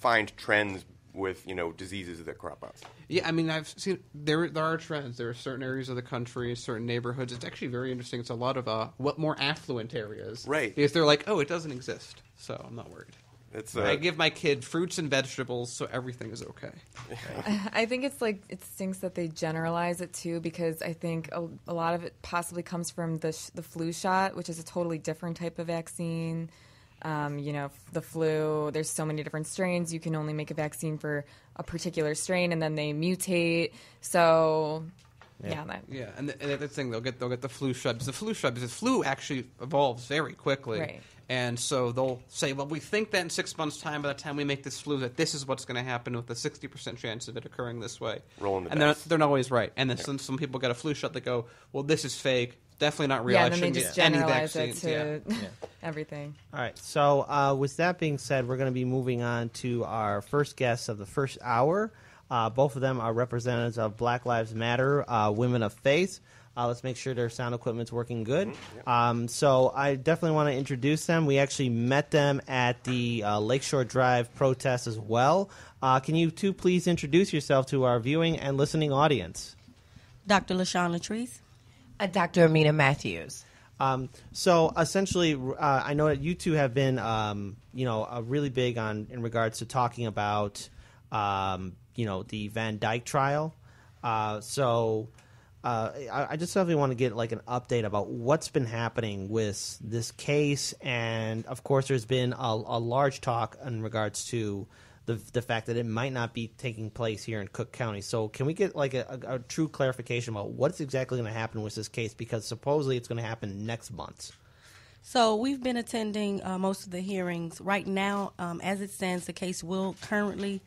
find trends with diseases that crop up. Yeah, I mean, I've seen there are trends. There are certain areas of the country, certain neighborhoods. It's actually very interesting. It's a lot of more affluent areas, right? Because they're like, oh, it doesn't exist, so I'm not worried. I give my kid fruits and vegetables, so everything is okay. I think it's like it stinks that they generalize it too, because I think a lot of it possibly comes from the flu shot, which is a totally different type of vaccine. The flu, there's so many different strains. You can only make a vaccine for a particular strain, and then they mutate. So, and the other thing, they'll get the flu shot. The flu actually evolves very quickly. Right. And so they'll say, well, we think that in 6 months' time, by the time we make this flu, that this is what's going to happen with a 60% chance of it occurring this way. Rolling the dice. They're not always right. And then some people get a flu shot that go, well, this is fake. Definitely not real. Yeah, and then they just generalize it to Yeah. everything. All right. So with that being said, we're going to be moving on to our first guests of the first hour. Both of them are representatives of Black Lives Matter, Women of Faith. Let's make sure their sound equipment's working good. So I definitely want to introduce them. We actually met them at the Lakeshore Drive protest as well. Can you two please introduce yourself to our viewing and listening audience? Dr. LaShawn Latrice. Dr. Amina Matthews. So essentially, I know that you two have been, really big in regards to talking about, the Van Dyke trial. I just definitely want to get like an update about what's been happening with this case, and of course, there's been a large talk in regards to the fact that it might not be taking place here in Cook County. So can we get like a true clarification about what's exactly going to happen with this case? Because supposedly it's going to happen next month. So we've been attending most of the hearings. Right now, as it stands, the case will currently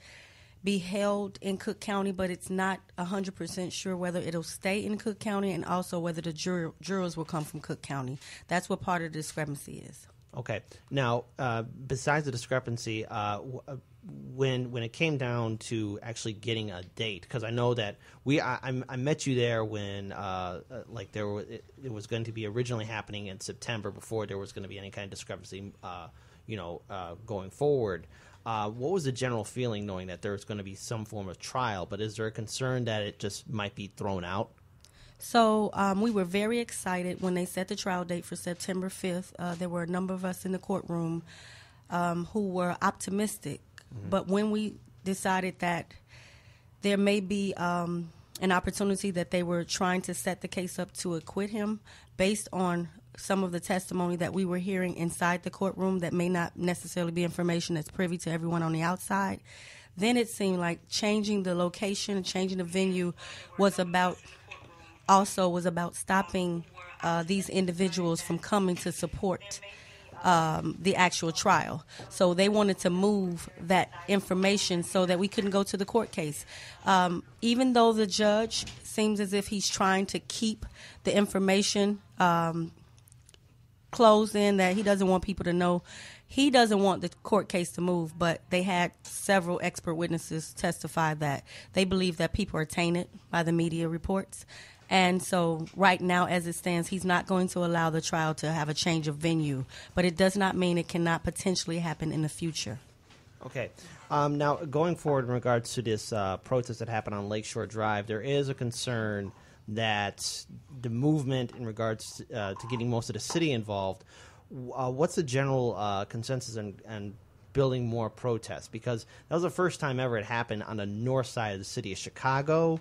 be held in Cook County, but it's not 100% sure whether it'll stay in Cook County and also whether the jurors will come from Cook County. That's what part of the discrepancy is. Okay. Now, besides the discrepancy, when it came down to actually getting a date, because I know that I met you there when it was going to be originally happening in September before there was going to be any kind of discrepancy, going forward. What was the general feeling knowing that there was going to be some form of trial, but is there a concern that it just might be thrown out? So we were very excited when they set the trial date for September 5th. There were a number of us in the courtroom who were optimistic. Mm-hmm. But when we decided that there may be an opportunity that they were trying to set the case up to acquit him based on some of the testimony that we were hearing inside the courtroom that may not necessarily be information that's privy to everyone on the outside, then it seemed like changing the location and changing the venue was about also was about stopping these individuals from coming to support the actual trial. So they wanted to move that information so that we couldn't go to the court case. Even though the judge seems as if he's trying to keep the information closed in, that he doesn't want people to know. He doesn't want the court case to move, but they had several expert witnesses testify that they believe that people are tainted by the media reports. And so right now, as it stands, he's not going to allow the trial to have a change of venue. But it does not mean it cannot potentially happen in the future. Okay. Now, going forward in regards to this protest that happened on Lakeshore Drive, there is a concern that the movement in regards to getting most of the city involved, what's the general consensus and building more protests? Because that was the first time ever it happened on the north side of the city of Chicago.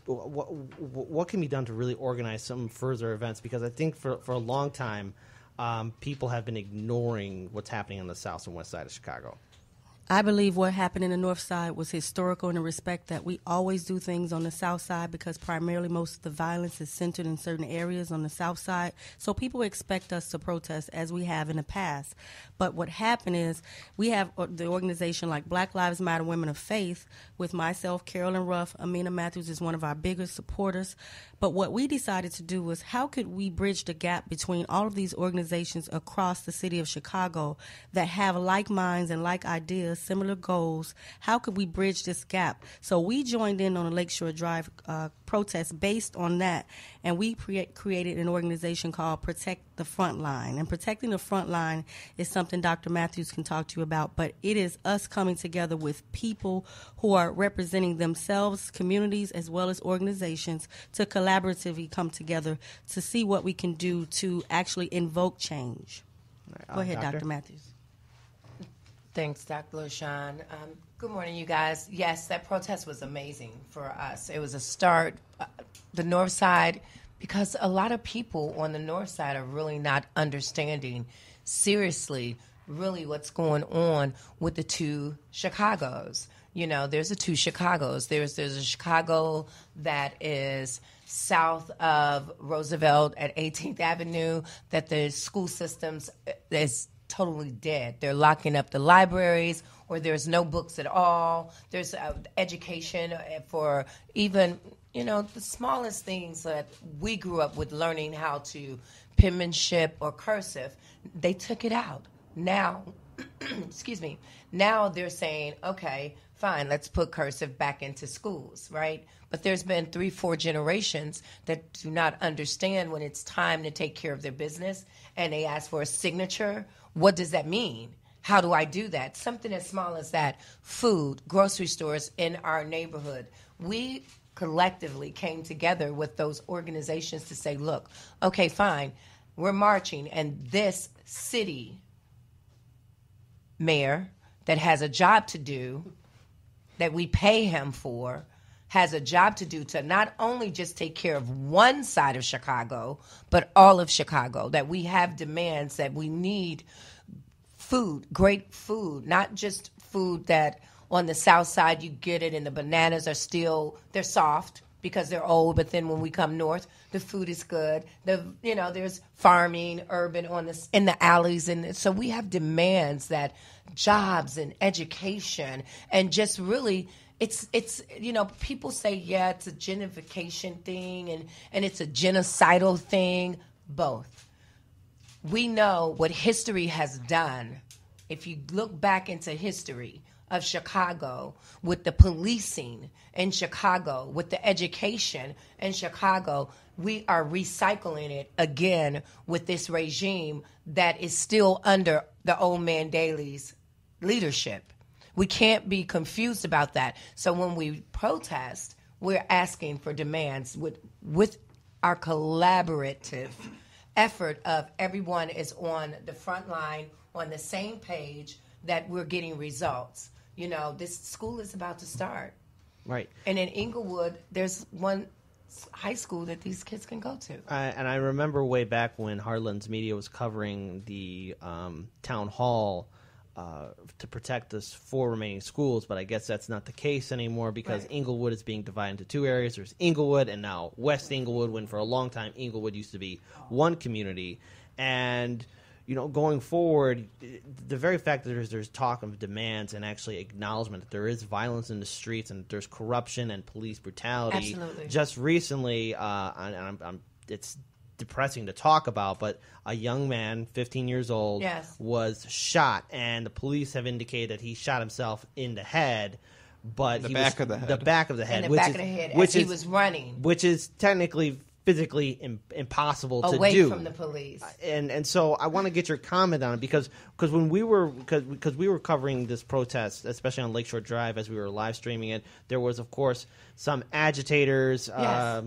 What can be done to really organize some further events? Because I think for a long time, people have been ignoring what's happening on the south and west side of Chicago. I believe what happened in the north side was historical in the respect that we always do things on the south side because primarily most of the violence is centered in certain areas on the south side. So people expect us to protest as we have in the past. But what happened is we have the organization like Black Lives Matter Women of Faith with myself, Carolyn Ruff. Amina Matthews is one of our biggest supporters. But what we decided to do was how could we bridge the gap between all of these organizations across the city of Chicago that have like minds and like ideas, similar goals. How could we bridge this gap? So we joined in on a Lakeshore Drive protest based on that, and we created an organization called Protect the Front Line. And protecting the front line is something Dr. Matthews can talk to you about, but it is us coming together with people who are representing themselves, communities, as well as organizations to collaboratively come together to see what we can do to actually invoke change. Go ahead, Dr. Matthews. Thanks, Dr. LaShawn. Good morning, you guys. Yes, that protest was amazing for us. It was a start. The north side, because a lot of people on the north side are really not understanding seriously really what's going on with the two Chicagos. You know, there's the two Chicagos. There's a Chicago that is south of Roosevelt at 18th Avenue, that the school systems is totally dead. They're locking up the libraries, or there's no books at all. There's education for even, you know, the smallest things that we grew up with, learning how to penmanship or cursive. They took it out. Now, excuse me, now they're saying, okay, fine, let's put cursive back into schools, right? But there's been 3-4 generations that do not understand when it's time to take care of their business and they ask for a signature. What does that mean? How do I do that? Something as small as that. Food, grocery stores in our neighborhood. We collectively came together with those organizations to say, look, okay, fine, we're marching, and this city mayor that has a job to do, that we pay him for, has a job to do to not only just take care of one side of Chicago, but all of Chicago, that we have demands that we need food, great food, not just food that on the south side you get it and the bananas are still, they're soft because they're old, but then when we come north, the food is good. There's farming, urban in the alleys, and so we have demands that jobs and education and just really it's people say, yeah, it's a gentrification thing and it's a genocidal thing. Both. We know what history has done. If you look back into history of Chicago, with the policing in Chicago, with the education in Chicago, we are recycling it again with this regime that is still under the old man Daley's leadership. We can't be confused about that. So when we protest, we're asking for demands with our collaborative effort of everyone is on the front line, on the same page, that we're getting results. You know, this school is about to start. Right. And in Inglewood, there's one high school that these kids can go to. And I remember way back when Heartland's Media was covering the town hall to protect the 4 remaining schools, but I guess that's not the case anymore because Inglewood is being divided into 2 areas. There's Inglewood and now West Inglewood, when for a long time Inglewood used to be one community. And, going forward, the very fact that there's talk of demands and actually acknowledgement that there is violence in the streets and there's corruption and police brutality. Absolutely. Just recently, it's depressing to talk about, but a young man, 15 years old, was shot, and the police have indicated that he shot himself in the head, but the back of the head, in the back of the head, as he was running, which is technically physically impossible to do away from the police. And so I want to get your comment on it because when we were covering this protest, especially on Lakeshore Drive, as we were live streaming it, there was of course some agitators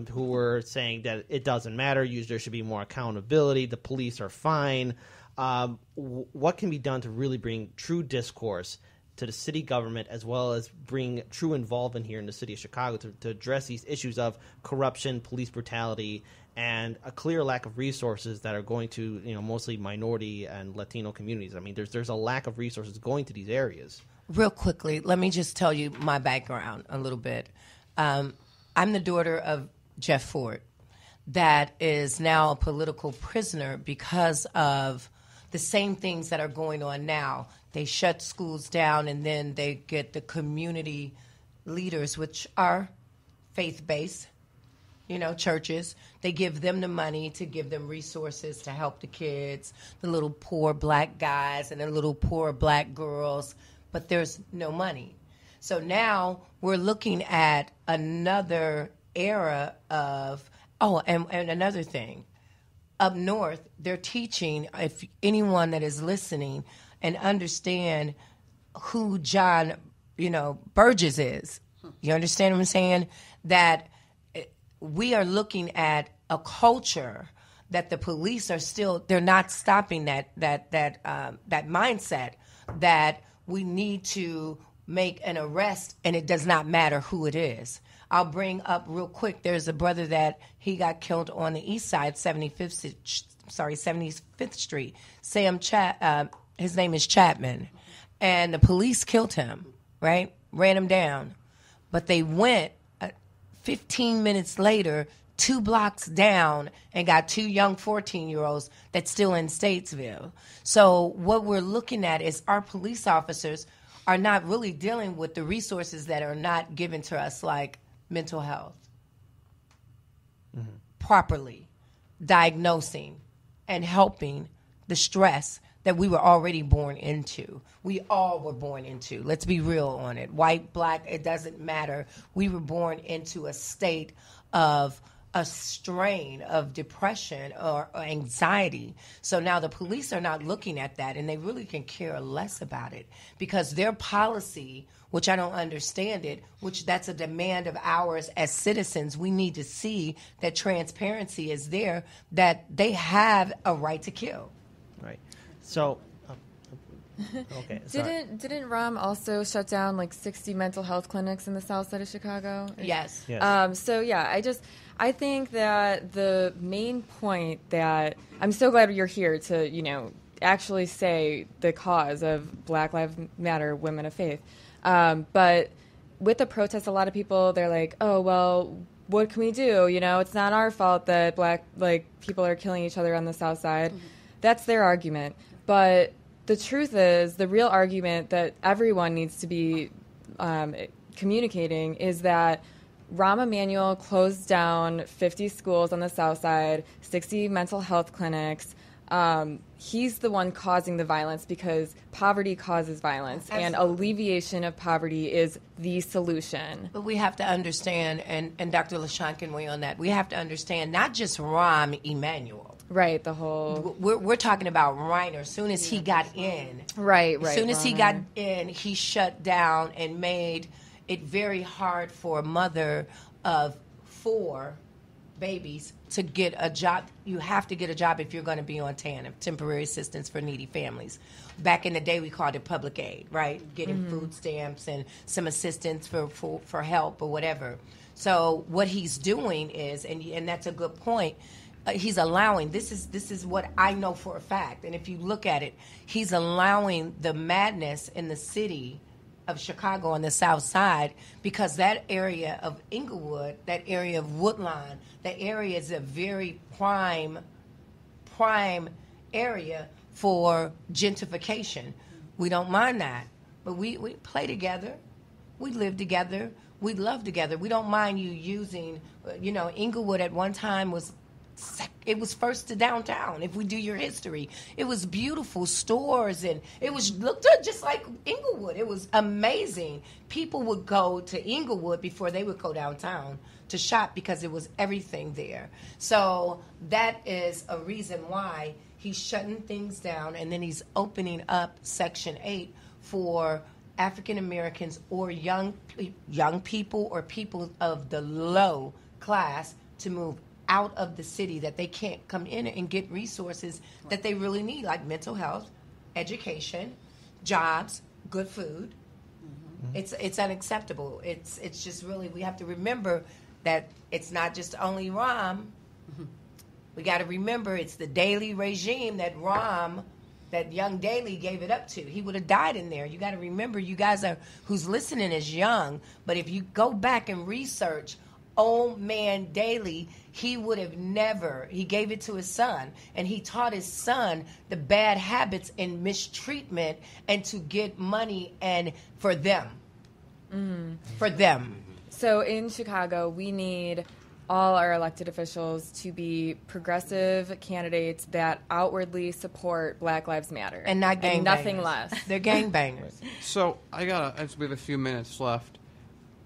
who were saying that it doesn't matter, there should be more accountability, the police are fine. What can be done to really bring true discourse to the city government, as well as bring true involvement here in the city of Chicago to address these issues of corruption, police brutality, and a clear lack of resources that are going to mostly minority and Latino communities? I mean, there's a lack of resources going to these areas. Real quickly, let me just tell you my background a little bit. I'm the daughter of Jeff Ford, that is now a political prisoner because of the same things that are going on now. They shut schools down, and then they get the community leaders, which are faith-based, churches. They give them the money to give them resources to help the kids, the little poor black guys and the little poor black girls, but there's no money. So now we're looking at another era of, and another thing. Up north, they're teaching, if anyone that is listening and understand who John, Burgess is. You understand what I'm saying? That we are looking at a culture that the police are still, they're not stopping that mindset that we need to make an arrest and it does not matter who it is. I'll bring up real quick, there's a brother that he got killed on the east side, 75th Street. His name is Chapman. And the police killed him, right? Ran him down. But they went 15 minutes later, 2 blocks down, and got 2 young 14-year-olds that's still in Statesville. So what we're looking at is our police officers are not really dealing with the resources that are not given to us, like mental health, properly diagnosing and helping the stress that we were already born into. We all were born into. Let's be real on it. White, black, it doesn't matter. We were born into a state of a strain of depression or anxiety. So now the police are not looking at that, and they really can care less about it because their policy, which I don't understand it, which that's a demand of ours as citizens, we need to see that transparency is there, that they have a right to kill. Right. So, okay. Sorry. Didn't ROM also shut down like 60 mental health clinics in the south side of Chicago? Yes. So yeah, I think that the main point that I'm so glad you're here to actually say the cause of Black Lives Matter, Women of Faith. But with the protest, a lot of people, they're like, oh well, what can we do? It's not our fault that black people are killing each other on the south side. Mm-hmm. That's their argument. But the truth is, the real argument that everyone needs to be communicating is that Rahm Emanuel closed down 50 schools on the south side, 60 mental health clinics. He's the one causing the violence because poverty causes violence. Absolutely. And alleviation of poverty is the solution. But we have to understand, and Dr. LaShawn can weigh on that, we have to understand not just Rahm Emanuel. Right, the whole... We're talking about Reiner. As soon as he got in... Right. As soon as he got in, he shut down and made it very hard for a mother of 4 babies to get a job. You have to get a job if you're going to be on TANF, Temporary Assistance for Needy Families. Back in the day, we called it public aid, right? Getting food stamps and some assistance for help or whatever. So what he's doing is, and that's a good point, he's allowing, this is what I know for a fact, and if you look at it, he's allowing the madness in the city of Chicago on the south side, because that area of Inglewood, that area of Woodlawn, that area is a very prime area for gentrification. We don't mind that, but we play together, we live together, we love together. We don't mind you using, Inglewood at one time was first to downtown. If we do your history, it was beautiful stores, and it looked just like Inglewood. It was amazing. People would go to Inglewood before they would go downtown to shop because it was everything there. So that is a reason why he's shutting things down, and then he's opening up Section 8 for African Americans or young people or people of the low class to move out of the city, that they can't come in and get resources that they really need, like mental health, education, jobs, good food. It's unacceptable. It's just really, we have to remember that it's not just only Rahm. We got to remember it's the Daley regime that young Daley gave it up to. He would have died in there. You got to remember, you guys who's listening is young, but if you go back and research old man Daley, he would have never, he gave it to his son, and he taught his son the bad habits and mistreatment and to get money and for them. For them. So in Chicago, we need all our elected officials to be progressive candidates that outwardly support Black Lives Matter. And not gangbangers. And nothing less. They're gangbangers. So we have a few minutes left.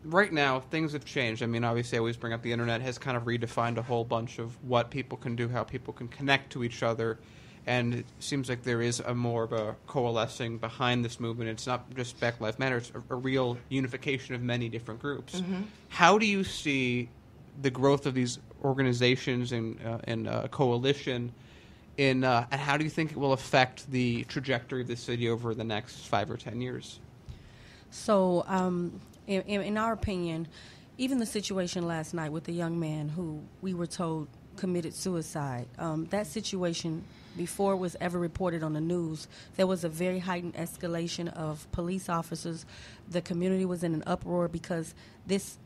Right now, things have changed. I mean, obviously, I always bring up the internet has kind of redefined a whole bunch of what people can do, how people can connect to each other, and it seems like there is more of a coalescing behind this movement. It's not just Black Lives Matter; it's a real unification of many different groups. How do you see the growth of these organizations and coalition, and how do you think it will affect the trajectory of the city over the next 5 or 10 years? So, in our opinion, even the situation last night with the young man who we were told committed suicide, that situation, before it was ever reported on the news, there was a very heightened escalation of police officers. The community was in an uproar because this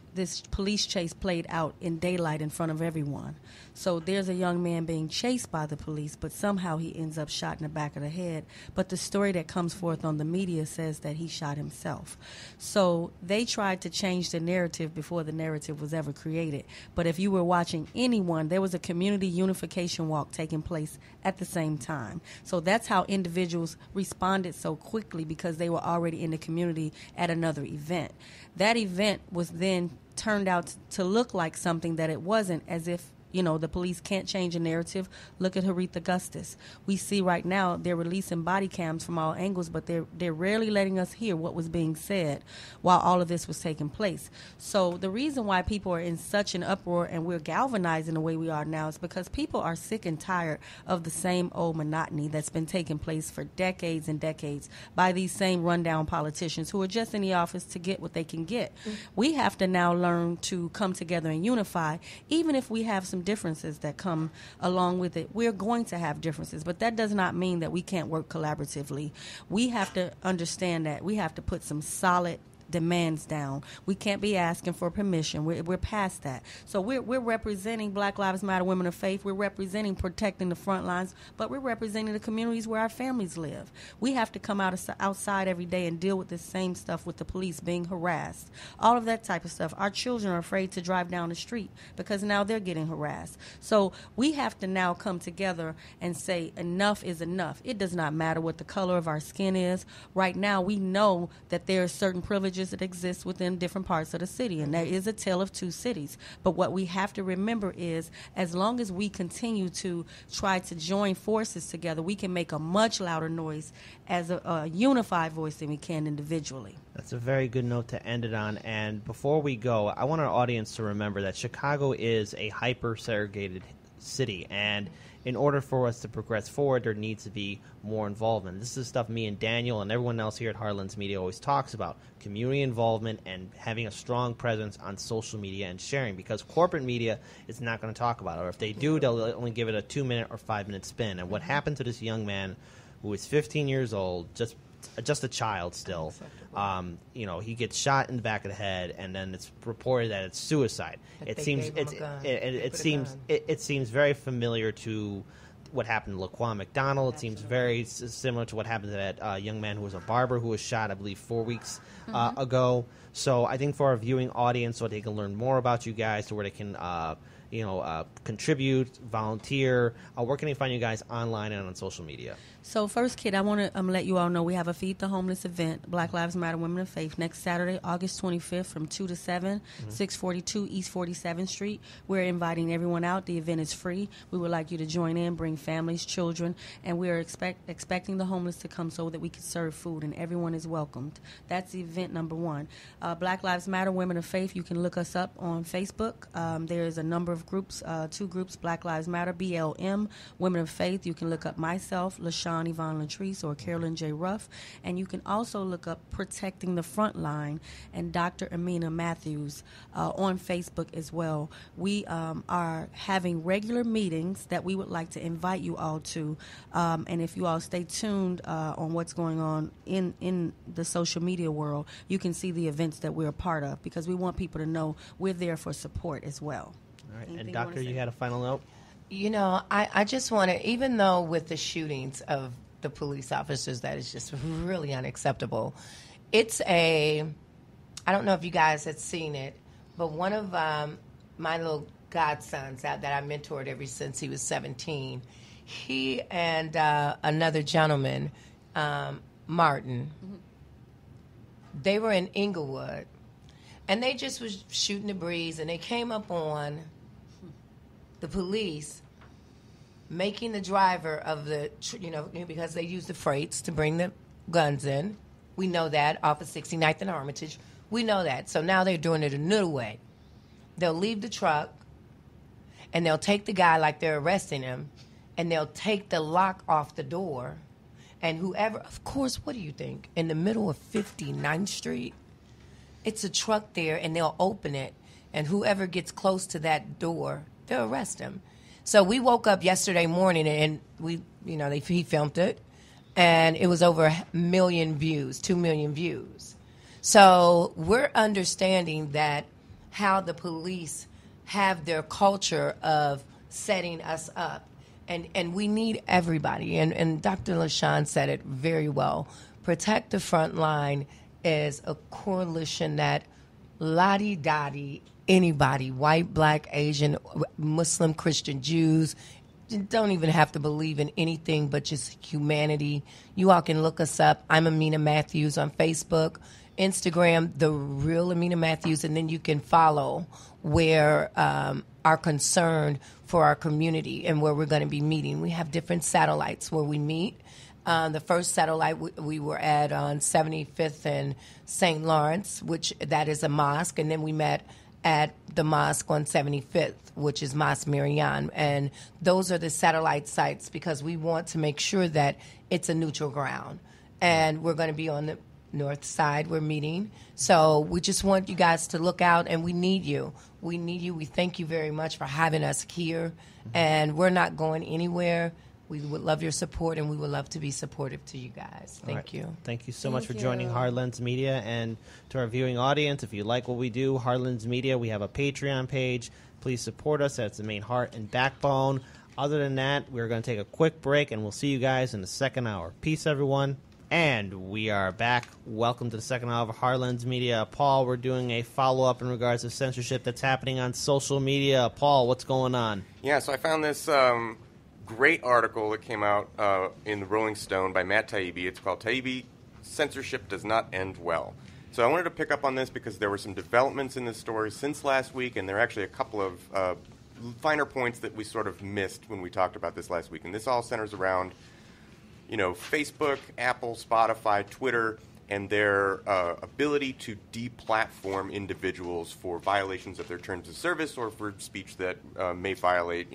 police chase played out in daylight in front of everyone. So there's a young man being chased by the police, but somehow he ends up shot in the back of the head. But the story that comes forth on the media says that he shot himself. So they tried to change the narrative before the narrative was ever created. But if you were watching anyone, there was a community unification walk taking place at the same time. So that's how individuals responded so quickly, because they were already in the community at another event. That event was then turned out to look like something that it wasn't, as if, the police can't change a narrative. Look at Haritha Gustis. We see right now they're releasing body cams from all angles, but they're rarely letting us hear what was being said while all of this was taking place. So the reason why people are in such an uproar and we're galvanizing the way we are now is because people are sick and tired of the same old monotony that's been taking place for decades and decades by these same rundown politicians who are just in the office to get what they can get. We have to now learn to come together and unify, even if we have some differences that come along with it. We're going to have differences, but that does not mean that we can't work collaboratively. We have to understand that we have to put some solid demands down. We can't be asking for permission. We're past that. So we're representing Black Lives Matter, Women of Faith. We're representing protecting the front lines, but we're representing the communities where our families live. We have to come outside every day and deal with the same stuff with the police being harassed. All of that type of stuff. Our children are afraid to drive down the street because now they're getting harassed. So we have to now come together and say enough is enough. It does not matter what the color of our skin is. Right now we know that there are certain privileges that exist within different parts of the city, and there is a tale of two cities. But what we have to remember is, as long as we continue to try to join forces together, we can make a much louder noise as a unified voice than we can individually. That's a very good note to end it on. And before we go, I want our audience to remember that Chicago is a hyper-segregated city. And in order for us to progress forward, there needs to be more involvement. This is stuff me and Daniel and everyone else here at Heartlands Media always talks about, community involvement and having a strong presence on social media and sharing, because corporate media is not going to talk about it. Or if they do, they'll only give it a 2-minute or 5-minute spin. And what happened to this young man who is 15 years old, just a child still, he gets shot in the back of the head, and then it's reported that it's suicide. It seems very familiar to what happened to Laquan McDonald. It seems very similar to what happened to that young man who was a barber who was shot, I believe, 4 weeks ago. So I think for our viewing audience, so they can learn more about you guys, to where they can contribute, volunteer, where can they find you guys online and on social media? So first, Kid, I want to let you all know we have a Feed the Homeless event, Black Lives Matter Women of Faith, next Saturday, August 25th from 2 to 7, 642 East 47th Street. We're inviting everyone out. The event is free. We would like you to join in, bring families, children, and we are expecting the homeless to come so that we can serve food, and everyone is welcomed. That's the event number one. Black Lives Matter Women of Faith, you can look us up on Facebook. There's a number of groups, 2 groups, Black Lives Matter, BLM, Women of Faith. You can look up myself, LaShawn Yvonne Latrice, or Carolyn J. Ruff, and you can also look up Protecting the Frontline and Dr. Amina Matthews on Facebook as well. We are having regular meetings that we would like to invite you all to, and if you all stay tuned on what's going on in the social media world, you can see the events that we're a part of, because we want people to know we're there for support as well. All right. And Doctor, you had a final note? I just want to, even though with the shootings of the police officers, that is just really unacceptable. I don't know if you guys had seen it, but one of my little godsons that I mentored ever since he was 17, he and another gentleman, Martin, they were in Inglewood, and they just was shooting the breeze, and they came up on the police making the driver of the, because they use the freights to bring the guns in. We know that, off of 69th and Armitage. We know that. So now they're doing it another way. They'll leave the truck, and they'll take the guy like they're arresting him, and they'll take the lock off the door. And whoever, of course, what do you think? In the middle of 59th Street, it's a truck there, and they'll open it, and whoever gets close to that door, they'll arrest him. So we woke up yesterday morning, and he filmed it, and it was over 1 million views, 2 million views. So we're understanding that how the police have their culture of setting us up, and we need everybody. And Dr. LaShawn said it very well. Protect the Frontline is a coalition that la-di-da-di, anybody, white, black, Asian, Muslim, Christian, Jews, don't even have to believe in anything but just humanity. You all can look us up. I'm Amina Matthews on Facebook, Instagram, The Real Amina Matthews, and then you can follow where are concerned for our community and where we're going to be meeting. We have different satellites where we meet. The first satellite we were at on 75th and St. Lawrence, which that is a mosque, and then we met at the mosque on 75th, which is Mosque Miriam. And those are the satellite sites because we want to make sure that it's a neutral ground. And we're going to be on the north side. We're meeting. So we just want you guys to look out, and we need you. We need you. We thank you very much for having us here. And we're not going anywhere. We would love your support, and we would love to be supportive to you guys. Thank you. Thank you so much for joining Heartlands Media. And to our viewing audience, if you like what we do, Heartlands Media, we have a Patreon page. Please support us. That's the main heart and backbone. Other than that, we're going to take a quick break, and we'll see you guys in the second hour. Peace, everyone. And we are back. Welcome to the second hour of Heartlands Media. Paul, we're doing a follow-up in regards to censorship that's happening on social media. Paul, what's going on? Yeah, so I found this great article that came out in the Rolling Stone by Matt Taibbi. It's called Taibbi, Censorship Does Not End Well. So I wanted to pick up on this because there were some developments in this story since last week, and there are actually a couple of finer points that we sort of missed when we talked about this last week. And this all centers around, Facebook, Apple, Spotify, Twitter, and their ability to deplatform individuals for violations of their terms of service or for speech that may violate,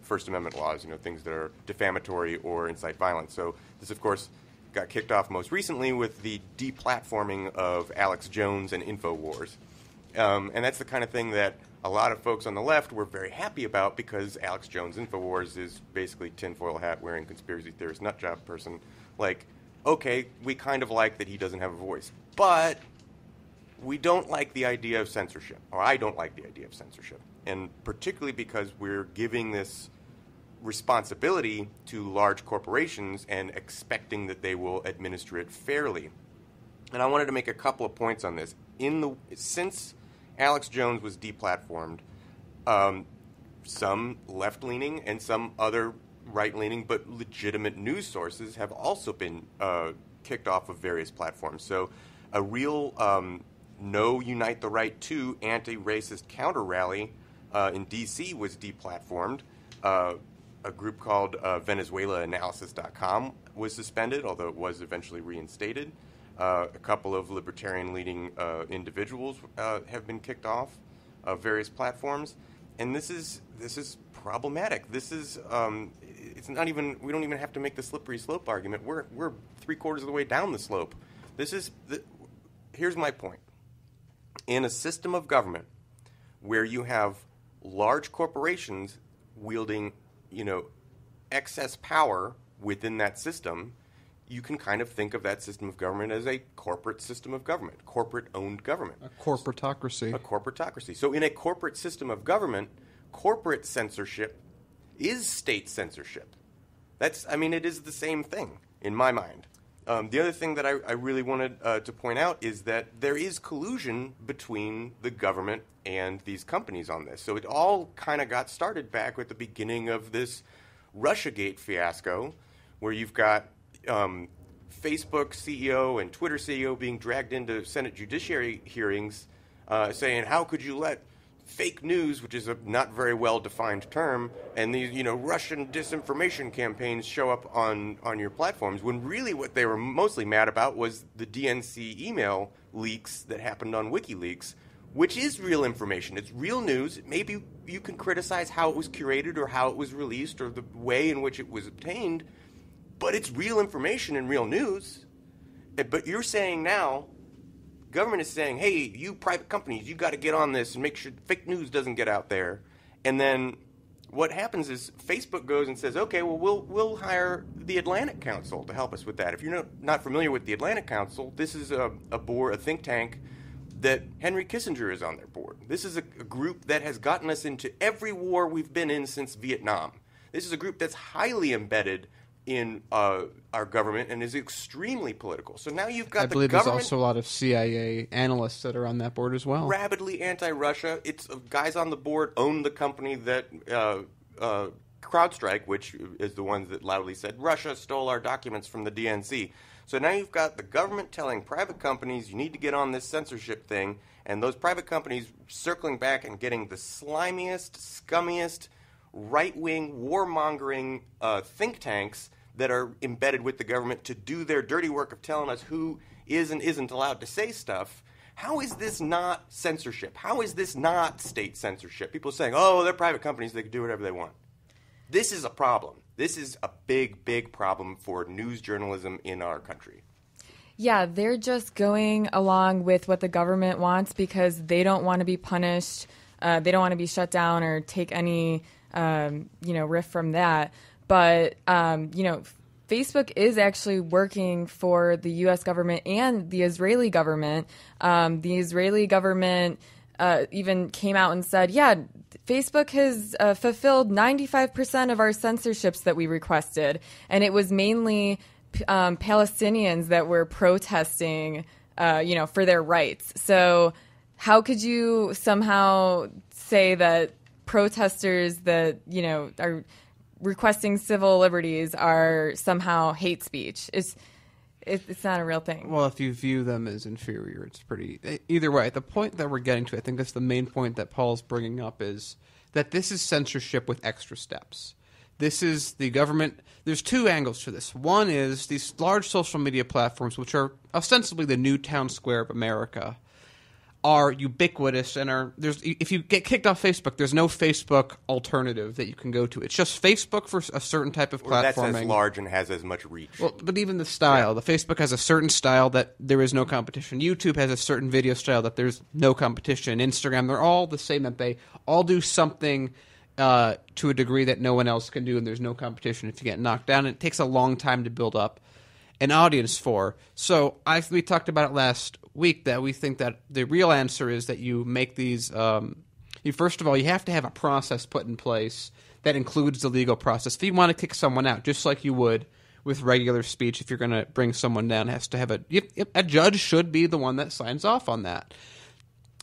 First Amendment laws, things that are defamatory or incite violence. So this, of course, got kicked off most recently with the deplatforming of Alex Jones and InfoWars. And that's the kind of thing that a lot of folks on the left were very happy about, because Alex Jones, InfoWars, is basically tinfoil hat wearing conspiracy theorist nutjob person. Like, okay, we kind of like that he doesn't have a voice, but we don't like the idea of censorship, or I don't like the idea of censorship, and particularly because we're giving this responsibility to large corporations and expecting that they will administer it fairly. And I wanted to make a couple of points on this. Since Alex Jones was deplatformed, some left-leaning and some other right-leaning but legitimate news sources have also been kicked off of various platforms. So a real No Unite the Right 2 anti-racist counter-rally in D.C. was deplatformed. A group called VenezuelaAnalysis.com was suspended, although it was eventually reinstated. A couple of libertarian-leading individuals have been kicked off of various platforms, and this is problematic. This is it's not even, we don't even have to make the slippery slope argument. We're 3/4 of the way down the slope. Here's my point. In a system of government where you have large corporations wielding, excess power within that system, you can kind of think of that system of government as a corporate system of government, corporate-owned government. A corporatocracy. A corporatocracy. So in a corporate system of government, corporate censorship is state censorship. It is the same thing in my mind. The other thing that I really wanted to point out is that there is collusion between the government and these companies on this. So it all kind of got started back at the beginning of this Russiagate fiasco, where you've got Facebook CEO and Twitter CEO being dragged into Senate Judiciary hearings saying, how could you let fake news, which is a not very well-defined term, and these, Russian disinformation campaigns show up on your platforms, when really what they were mostly mad about was the DNC email leaks that happened on WikiLeaks, which is real information. It's real news. Maybe you can criticize how it was curated or how it was released or the way in which it was obtained, but it's real information and real news. But you're saying now, government is saying, hey, you private companies, you got to get on this and make sure fake news doesn't get out there. And then what happens is Facebook goes and says, okay, well, we'll hire the Atlantic Council to help us with that. If you're not familiar with the Atlantic Council, this is a think tank that Henry Kissinger is on their board. This is a group that has gotten us into every war we've been in since Vietnam. This is a group that's highly embedded in our government and is extremely political. So now you've got the government. I believe there's also a lot of CIA analysts that are on that board as well. Rabidly anti-Russia. It's guys on the board own the company that CrowdStrike, which is the ones that loudly said Russia stole our documents from the DNC. So now you've got the government telling private companies you need to get on this censorship thing, and those private companies circling back and getting the slimiest, scummiest, right-wing, warmongering think tanks that are embedded with the government to do their dirty work of telling us who is and isn't allowed to say stuff. How is this not censorship? How is this not state censorship? People saying, oh, they're private companies, they can do whatever they want. This is a problem. This is a big, big problem for news journalism in our country. Yeah, they're just going along with what the government wants because they don't want to be punished. They don't want to be shut down or take any riff from that. But, Facebook is actually working for the U.S. government and the Israeli government. The Israeli government even came out and said, yeah, Facebook has fulfilled 95% of our censorships that we requested. And it was mainly Palestinians that were protesting, for their rights. So how could you somehow say that protesters that, are requesting civil liberties are somehow hate speech? It's not a real thing. Well, if you view them as inferior, it's pretty... Either way, the point that we're getting to, I think that's the main point that Paul's bringing up, is that this is censorship with extra steps. This is the government... There's two angles to this. One is these large social media platforms, which are ostensibly the new town square of America, are ubiquitous and if you get kicked off Facebook, there's no Facebook alternative that you can go to. It's just Facebook for a certain type of platforming. That's as large and has as much reach. Well, but even the style, the Facebook has a certain style that there is no competition. YouTube has a certain video style that there's no competition. Instagram, they're all the same, that they all do something to a degree that no one else can do, and there's no competition if you get knocked down. And it takes a long time to build up an audience for. So we talked about it last week, that we think that the real answer is that you make these first of all, you have to have a process put in place that includes the legal process. If you want to kick someone out, just like you would with regular speech, if you're going to bring someone down, it has to have a judge should be the one that signs off on that.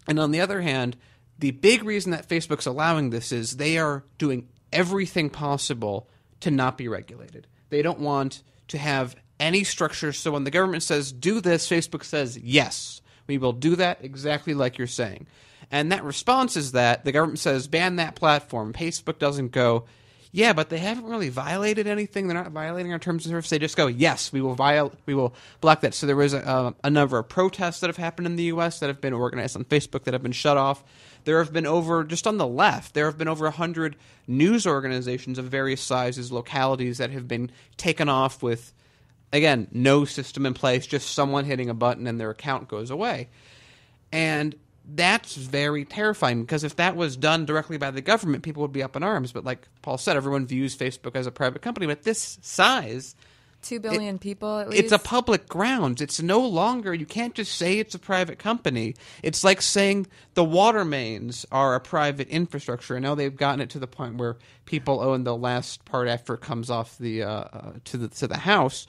And on the other hand, the big reason that Facebook's allowing this is they are doing everything possible to not be regulated. They don't want to have any structure. So when the government says, do this, Facebook says, yes, we will do that exactly like you're saying. And that response is that the government says, ban that platform. Facebook doesn't go, yeah, but they haven't really violated anything. They're not violating our terms of service. They just go, yes, we will block that. So there was a number of protests that have happened in the U.S. that have been organized on Facebook that have been shut off. There have been just on the left, there have been over 100 news organizations of various sizes, localities that have been taken off with, again, no system in place, just someone hitting a button and their account goes away. And that's very terrifying, because if that was done directly by the government, people would be up in arms. But like Paul said, everyone views Facebook as a private company. But this size, 2 billion people at least. It's a public grounds. It's no longer, you can't just say it's a private company. It's like saying the water mains are a private infrastructure. I know they've gotten it to the point where people own the last part after it comes off the to the house.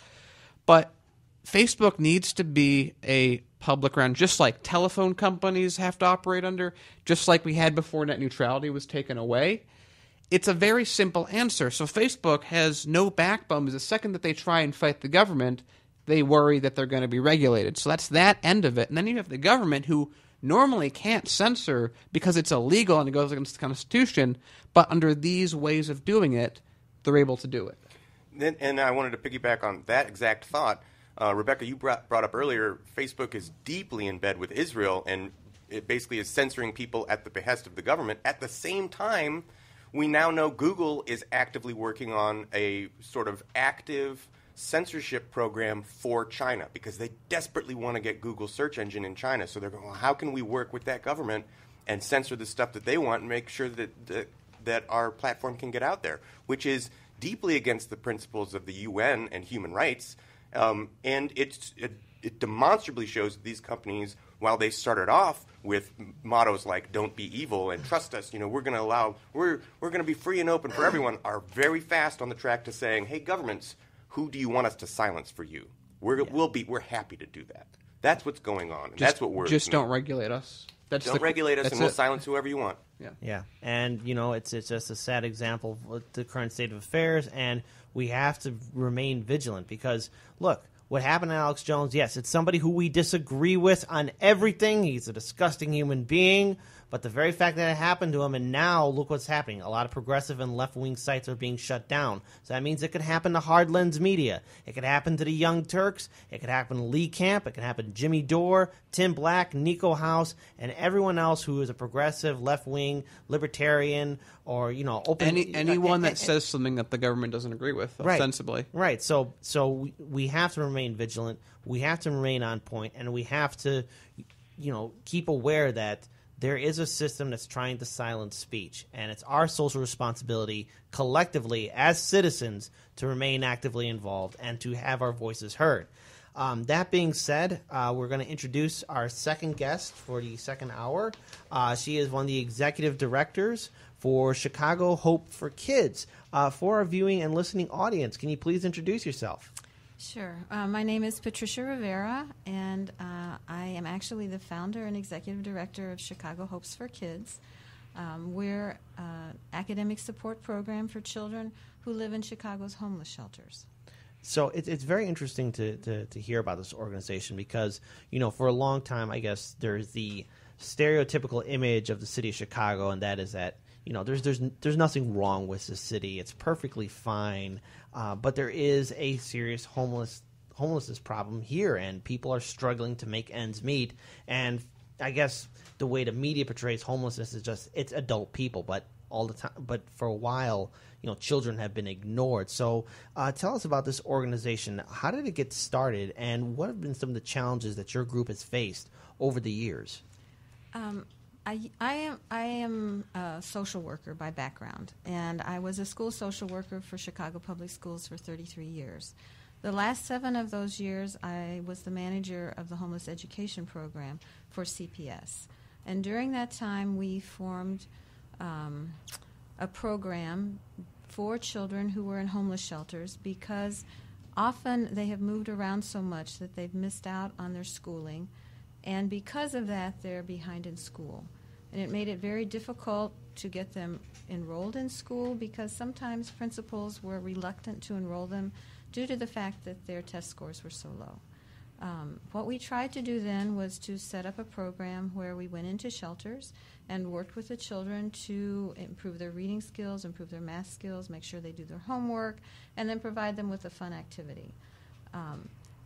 But Facebook needs to be a public ground, just like telephone companies have to operate under, just like we had before net neutrality was taken away. It's a very simple answer. So Facebook has no backbone, because the second that they try and fight the government, they worry that they're going to be regulated. So that's that end of it. And then you have the government, who normally can't censor because it's illegal and it goes against the Constitution, but under these ways of doing it, they're able to do it. And I wanted to piggyback on that exact thought. Rebecca, you brought up earlier, Facebook is deeply in bed with Israel, and it basically is censoring people at the behest of the government. At the same time, we now know Google is actively working on a sort of active censorship program for China, because they desperately want to get Google's search engine in China. So they're going, well, how can we work with that government and censor the stuff that they want and make sure that our platform can get out there, which is deeply against the principles of the UN and human rights. And it demonstrably shows that these companies, while they started off with mottos like "Don't be evil" and "Trust us," we're going to be free and open for everyone, are very fast on the track to saying, "Hey, governments, who do you want us to silence for you? We're happy to do that." That's what's going on. And that's what we're don't regulate us. Don't regulate us, and we'll silence whoever you want. Yeah, and it's just a sad example of the current state of affairs, and we have to remain vigilant, because look, what happened to Alex Jones, yes, it's somebody who we disagree with on everything. He's a disgusting human being, but the very fact that it happened to him, and now look what's happening. A lot of progressive and left-wing sites are being shut down. So that means it could happen to Hard Lens Media. It could happen to the Young Turks. It could happen to Lee Camp. It could happen to Jimmy Dore, Tim Black, Nico House, and everyone else who is a progressive, left-wing, libertarian, or open. Anyone that says something that the government doesn't agree with, ostensibly. Right. So we have to remain vigilant. We have to remain on point, and we have to, keep aware that there is a system that's trying to silence speech, and it's our social responsibility collectively as citizens to remain actively involved and to have our voices heard. That being said, we're going to introduce our second guest for the second hour. She is one of the executive directors for Chicago Hope for Kids. For our viewing and listening audience, can you please introduce yourself? Sure. My name is Patricia Rivera, and I am actually the founder and executive director of Chicago Hopes for Kids. We're an academic support program for children who live in Chicago's homeless shelters. So it's very interesting to hear about this organization, because, for a long time, I guess, there's the stereotypical image of the city of Chicago, and that is that, there's nothing wrong with the city. It's perfectly fine. But there is a serious homelessness problem here, and people are struggling to make ends meet. And I guess the way the media portrays homelessness is just it's adult people, but all the time. But for a while, children have been ignored. So tell us about this organization. How did it get started, and what have been some of the challenges that your group has faced over the years? I am a social worker by background, and I was a school social worker for Chicago Public Schools for 33 years. The last 7 of those years, I was the manager of the homeless education program for CPS. And during that time, we formed a program for children who were in homeless shelters because often they have moved around so much that they've missed out on their schooling. And because of that, they're behind in school. And it made it very difficult to get them enrolled in school because sometimes principals were reluctant to enroll them due to the fact that their test scores were so low. What we tried to do then was to set up a program where we went into shelters and worked with the children to improve their reading skills, improve their math skills, make sure they do their homework, and then provide them with a fun activity.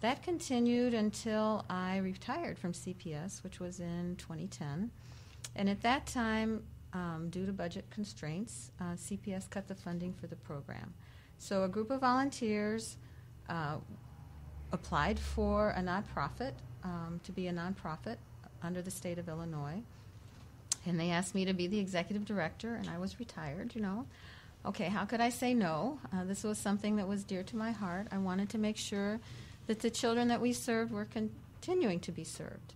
That continued until I retired from CPS, which was in 2010. And at that time, due to budget constraints, CPS cut the funding for the program. So a group of volunteers applied for a nonprofit, to be a nonprofit under the state of Illinois. And they asked me to be the executive director, and I was retired, Okay, how could I say no? This was something that was dear to my heart. I wanted to make sure that the children that we served were continuing to be served.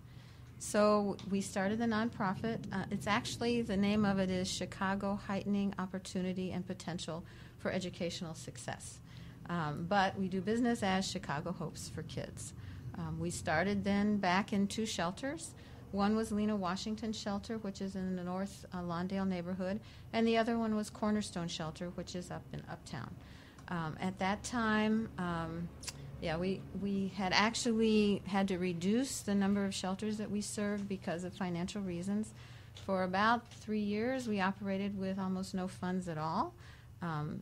So we started the nonprofit. It's actually, the name of it is Chicago Heightening Opportunity and Potential for Educational Success. But we do business as Chicago Hopes for Kids. We started then back in 2 shelters. One was Lena Washington Shelter, which is in the North Lawndale neighborhood, and the other one was Cornerstone Shelter, which is up in Uptown. At that time, we had actually had to reduce the number of shelters that we served because of financial reasons. For about 3 years, we operated with almost no funds at all. And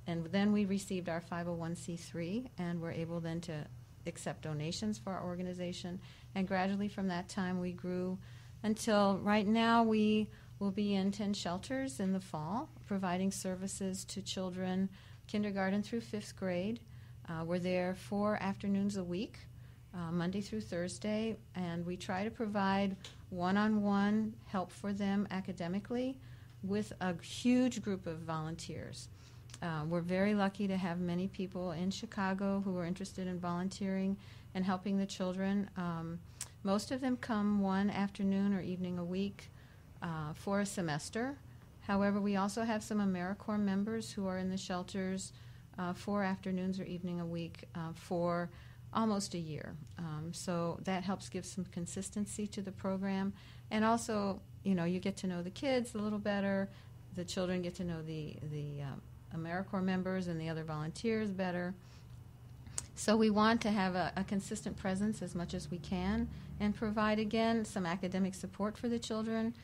then we received our 501c3 and were able then to accept donations for our organization. And gradually from that time, we grew until right now we will be in 10 shelters in the fall, providing services to children kindergarten through 5th grade. We're there 4 afternoons a week, Monday through Thursday, and we try to provide one-on-one help for them academically with a huge group of volunteers. We're very lucky to have many people in Chicago who are interested in volunteering and helping the children. Most of them come 1 afternoon or evening a week for a semester. However, we also have some AmeriCorps members who are in the shelters 4 afternoons or evening a week for almost a year. So that helps give some consistency to the program. And also, you get to know the kids a little better. The children get to know the AmeriCorps members and the other volunteers better. So we want to have a consistent presence as much as we can and provide, again, some academic support for the children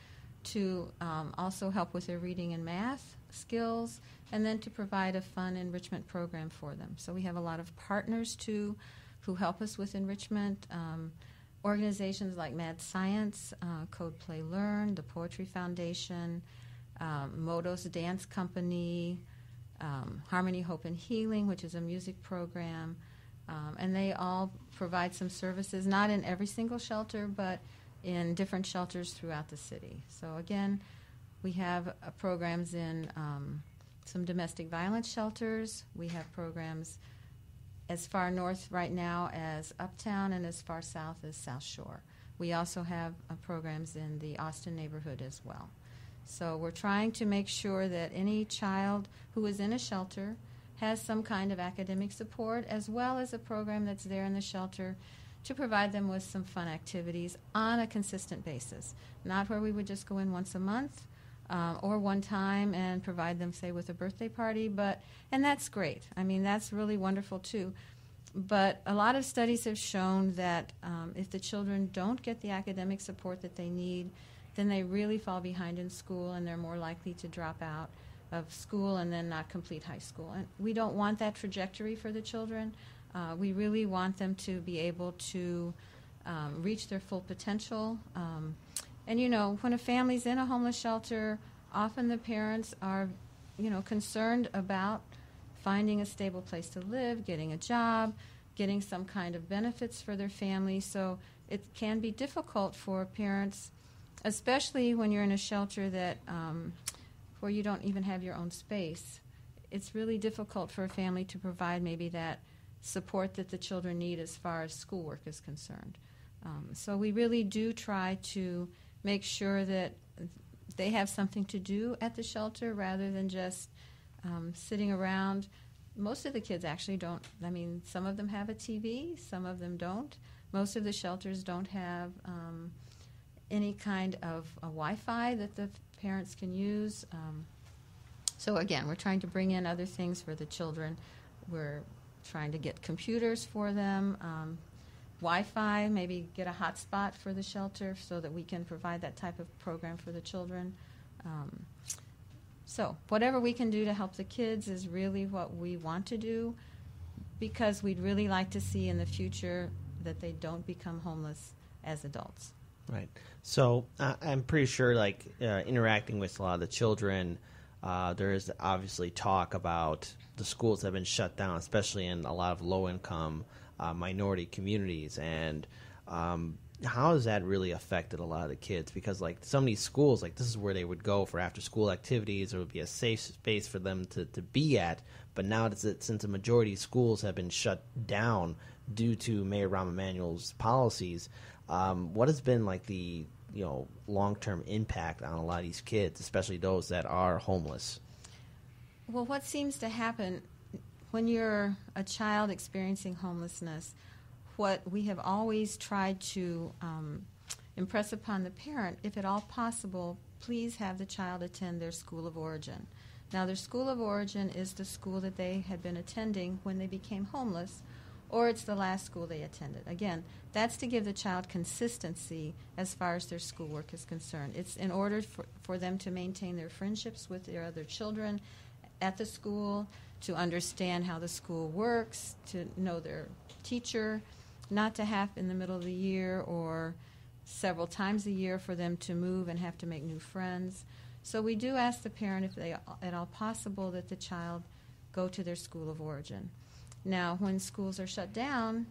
to also help with their reading and math skills, and then to provide a fun enrichment program for them. So we have a lot of partners, too, who help us with enrichment. Organizations like Mad Science, Code Play Learn, the Poetry Foundation, Modo's Dance Company, Harmony, Hope, and Healing, which is a music program. And they all provide some services, not in every single shelter, but in different shelters throughout the city. So again, we have programs in some domestic violence shelters. We have programs as far north right now as Uptown and as far south as South Shore. We also have programs in the Austin neighborhood as well. So we're trying to make sure that any child who is in a shelter has some kind of academic support, as well as a program that's there in the shelter to provide them with some fun activities on a consistent basis. Not where we would just go in once a month or one time and provide them, say, with a birthday party, and that's great. I mean, that's really wonderful, too. But a lot of studies have shown that if the children don't get the academic support that they need, then they really fall behind in school and they're more likely to drop out of school and then not complete high school. And we don't want that trajectory for the children. We really want them to be able to reach their full potential. And, when a family's in a homeless shelter, often the parents are, concerned about finding a stable place to live, getting a job, getting some kind of benefits for their family. So it can be difficult for parents, especially when you're in a shelter that where you don't even have your own space. It's really difficult for a family to provide maybe that support that the children need as far as schoolwork is concerned. So we really do try to make sure that they have something to do at the shelter rather than just sitting around. Most of the kids actually don't. I mean, some of them have a TV, some of them don't. Most of the shelters don't have any kind of a Wi-Fi that the parents can use. So again, we're trying to bring in other things for the children. We're trying to get computers for them, Wi-Fi, maybe get a hotspot for the shelter so that we can provide that type of program for the children. So whatever we can do to help the kids is really what we want to do, because we'd really like to see in the future that they don't become homeless as adults. Right. So I'm pretty sure, interacting with a lot of the children, there is obviously talk about the schools that have been shut down, especially in a lot of low-income minority communities. And how has that really affected a lot of the kids? Because, some of these schools, this is where they would go for after-school activities. There would be a safe space for them to be at. But now, since the majority of schools have been shut down due to Mayor Rahm Emanuel's policies, what has been the long-term impact on a lot of these kids, especially those that are homeless? Well, what seems to happen when you're a child experiencing homelessness, what we have always tried to impress upon the parent, if at all possible, please have the child attend their school of origin. Now, their school of origin is the school that they had been attending when they became homeless, or it's the last school they attended. Again, that's to give the child consistency as far as their schoolwork is concerned. It's in order for them to maintain their friendships with their other children at the school, to understand how the school works, to know their teacher, not to have in the middle of the year or several times a year for them to move and have to make new friends. So we do ask the parent, if they at all possible, that the child go to their school of origin. Now, when schools are shut down,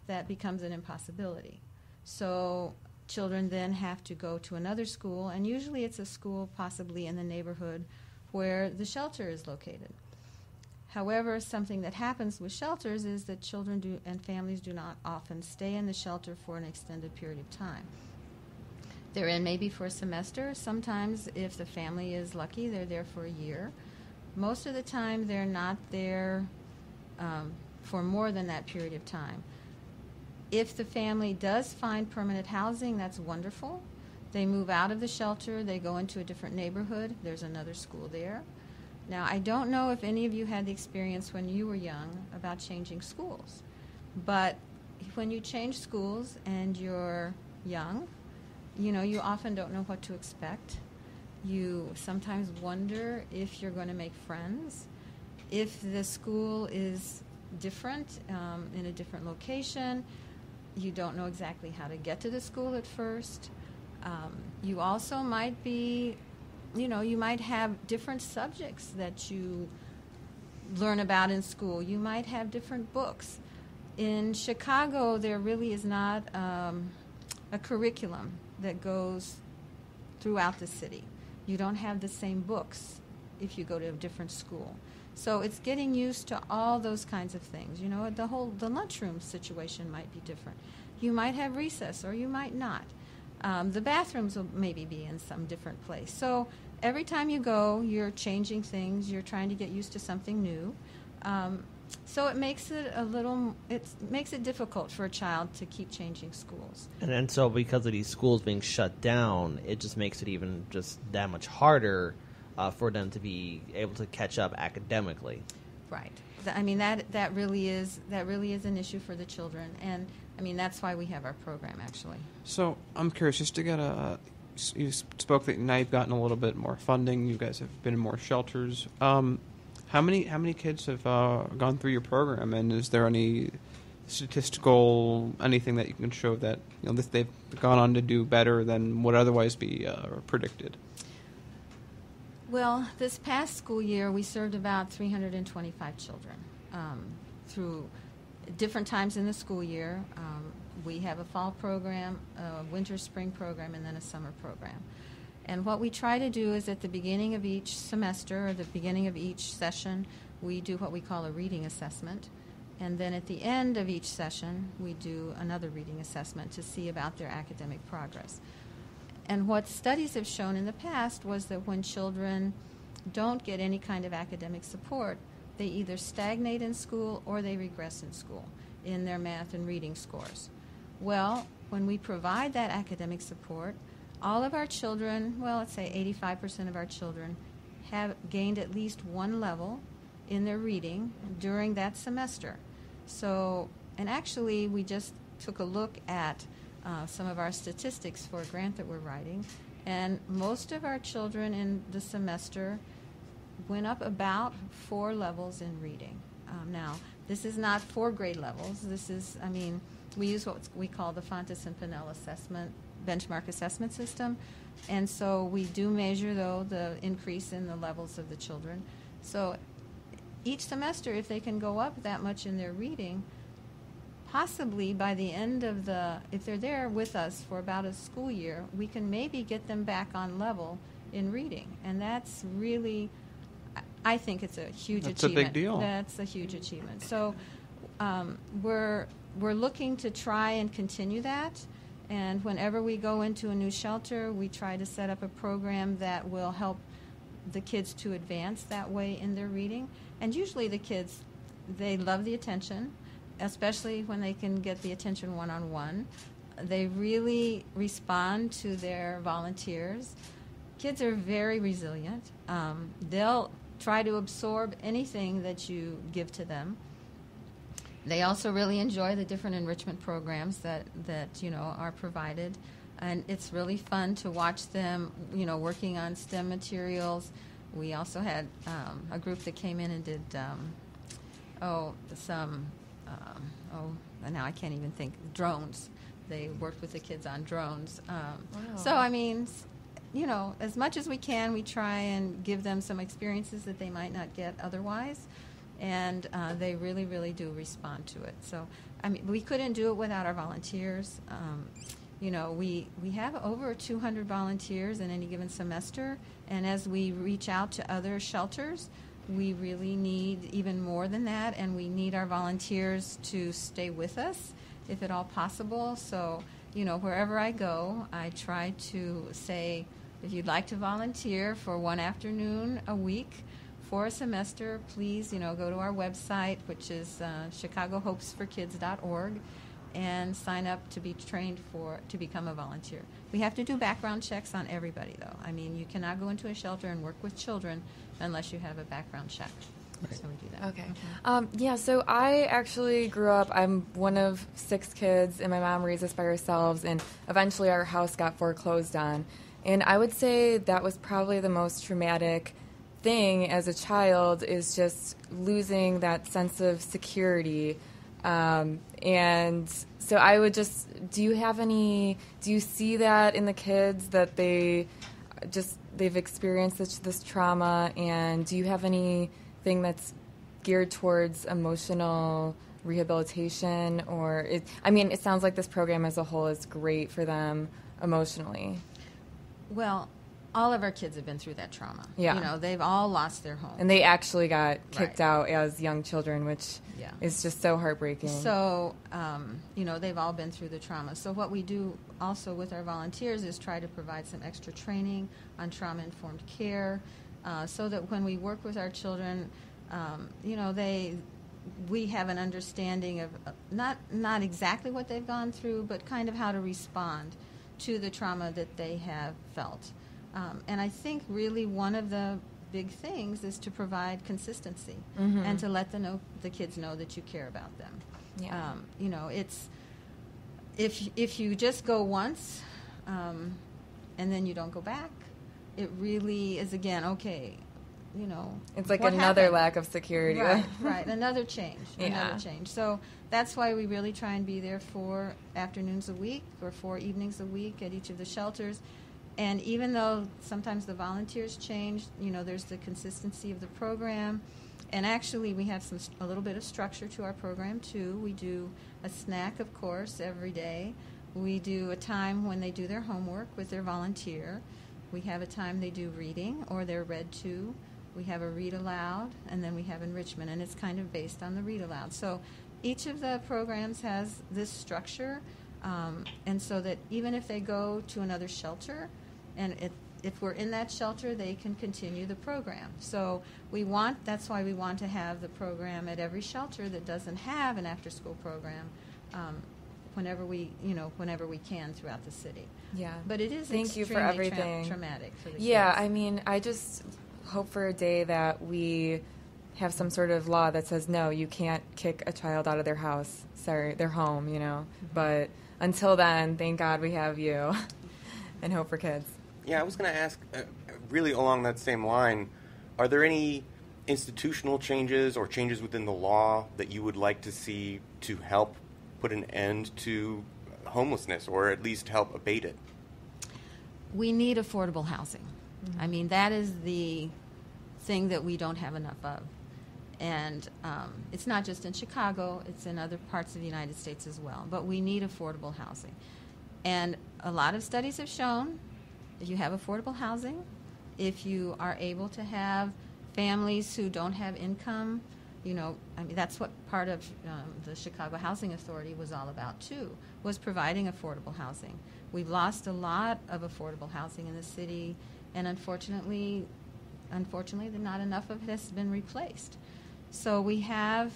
that becomes an impossibility. So children then have to go to another school, and usually it's a school possibly in the neighborhood where the shelter is located. However, something that happens with shelters is that children and families do not often stay in the shelter for an extended period of time. They're in maybe for a semester. Sometimes, if the family is lucky, they're there for a year. Most of the time, they're not there for more than that period of time. If the family does find permanent housing, that's wonderful. They move out of the shelter, they go into a different neighborhood, there's another school there. Now, I don't know if any of you had the experience when you were young about changing schools, but when you change schools and you're young, you often don't know what to expect. You sometimes wonder if you're going to make friends, if the school is different, in a different location. You don't know exactly how to get to the school at first. You also might be, you might have different subjects that you learn about in school. You might have different books. In Chicago, there really is not a curriculum that goes throughout the city. You don't have the same books if you go to a different school. So it's getting used to all those kinds of things. The lunchroom situation might be different. You might have recess or you might not. The bathrooms will maybe be in some different place. So every time you go, you're changing things. You're trying to get used to something new. So it makes it difficult for a child to keep changing schools. And then so because of these schools being shut down, it just makes it even just that much harder for them to be able to catch up academically. Right. I mean, that really is an issue for the children, and I mean that's why we have our program actually. So I'm curious, just to get you spoke that now you've gotten a little bit more funding. You guys have been in more shelters. How many kids have gone through your program, and is there any statistical anything that you can show that they've gone on to do better than would otherwise be predicted? Well, this past school year, we served about 325 children through different times in the school year. We have a fall program, a winter-spring program, and then a summer program. And what we try to do is at the beginning of each semester or the beginning of each session, we do what we call a reading assessment. And then at the end of each session, we do another reading assessment to see about their academic progress. And what studies have shown in the past was that when children don't get any kind of academic support, they either stagnate in school or they regress in school in their math and reading scores. Well, when we provide that academic support, all of our children, well, let's say 85% of our children, have gained at least one level in their reading during that semester. So, and actually, we just took a look at some of our statistics for a grant that we're writing, and most of our children in the semester went up about 4 levels in reading. Now, this is not 4 grade levels. This is, we use what we call the Fontes and Pinnell assessment, benchmark assessment system, and so we do measure, though, the increase in the levels of the children. So each semester, if they can go up that much in their reading, possibly by the end of if they're there with us for about a school year, we can maybe get them back on level in reading. And that's really, I think it's a huge achievement. That's a big deal. That's a huge achievement. So we're looking to try and continue that. And whenever we go into a new shelter, we try to set up a program that will help the kids to advance that way in their reading. And usually the kids, they love the attention, especially when they can get the attention one-on-one. They really respond to their volunteers. Kids are very resilient. They'll try to absorb anything that you give to them. They also really enjoy the different enrichment programs that are provided. And it's really fun to watch them, working on STEM materials. We also had a group that came in and did, now I can't even think, drones. They worked with the kids on drones. Wow. So, as much as we can, we try and give them some experiences that they might not get otherwise. And they really, really do respond to it. So, we couldn't do it without our volunteers. We have over 200 volunteers in any given semester, and as we reach out to other shelters, we really need even more than that, and we need our volunteers to stay with us, if at all possible. So, wherever I go, I try to say, if you'd like to volunteer for one afternoon a week for a semester, please, go to our website, which is chicagohopesforkids.org, and sign up to be trained to become a volunteer. We have to do background checks on everybody, though. You cannot go into a shelter and work with children unless you have a background check. Right. So we do that. Okay. So I actually grew up, I'm one of 6 kids, and my mom raised us by ourselves, and eventually our house got foreclosed on. And I would say that was probably the most traumatic thing as a child, is just losing that sense of security. And so I would do you see that in the kids, that they've experienced this trauma, and do you have anything that's geared towards emotional rehabilitation? Or it sounds like this program as a whole is great for them emotionally. Well, all of our kids have been through that trauma. Yeah. They've all lost their home. And they actually got kicked out as young children, which is just so heartbreaking. So, they've all been through the trauma. So what we do also with our volunteers is try to provide some extra training on trauma-informed care, so that when we work with our children, we have an understanding of not exactly what they've gone through, but kind of how to respond to the trauma that they have felt. And I think really one of the big things is to provide consistency, and to let the kids know that you care about them. Yeah. It's if you just go once and then you don't go back, it really is, again, okay, It's like what another happened? lack of security. Right, another change, Yeah. another change. So that's why we really try and be there 4 afternoons a week or 4 evenings a week at each of the shelters. And even though sometimes the volunteers change, there's the consistency of the program. And actually, we have a little bit of structure to our program, too. We do a snack, of course, every day. We do a time when they do their homework with their volunteer. We have a time they do reading or they're read to. We have a read aloud, and then we have enrichment, and it's kind of based on the read aloud. So each of the programs has this structure, and so that even if they go to another shelter, and if we're in that shelter, they can continue the program. So that's why we want to have the program at every shelter that doesn't have an after-school program, whenever we can throughout the city. Yeah. But it is Thank you for extremely everything. traumatic for the kids. Yeah, I mean, I just hope for a day that we have some sort of law that says, no, you can't kick a child out of their house, their home, But until then, thank God we have you and Hope for Kids. Yeah, I was going to ask, really along that same line, are there any institutional changes or changes within the law that you would like to see to help put an end to homelessness or at least help abate it? We need affordable housing. I mean, that is the thing that we don't have enough of. And it's not just in Chicago, it's in other parts of the United States as well. But we need affordable housing. And a lot of studies have shown if you have affordable housing, if you are able to have families who don't have income, that's what part of the Chicago Housing Authority was all about, too, was providing affordable housing. We've lost a lot of affordable housing in the city, and unfortunately, not enough of it has been replaced. So we have,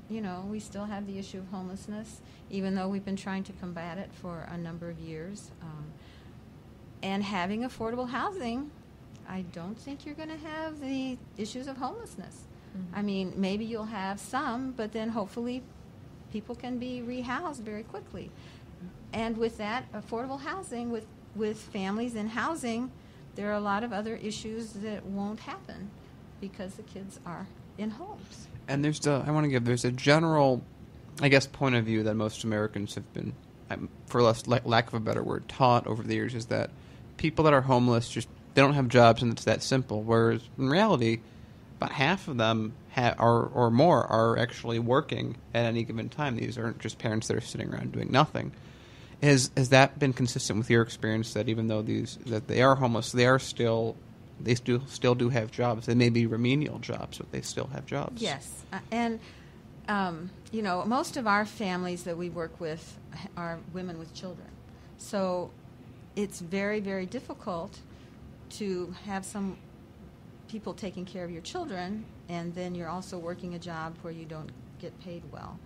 we still have the issue of homelessness, even though we've been trying to combat it for a number of years. And having affordable housing, I don't think you're going to have the issues of homelessness. I mean, maybe you'll have some, but then hopefully people can be rehoused very quickly. And with that affordable housing, with families in housing, there are a lot of other issues that won't happen because the kids are in homes. And there's a general, I guess, point of view that most Americans have been, for lack of a better word, taught over the years, is that people that are homeless they don't have jobs, and it's that simple. Whereas in reality, about half of them or more are actually working at any given time. These aren't just parents that are sitting around doing nothing. Has that been consistent with your experience, that even though that they are homeless, they still do have jobs? They may be remedial jobs, but they still have jobs. Yes, and most of our families that we work with are women with children, so it's very, very difficult to have some people taking care of your children, and then you're also working a job where you don't get paid well.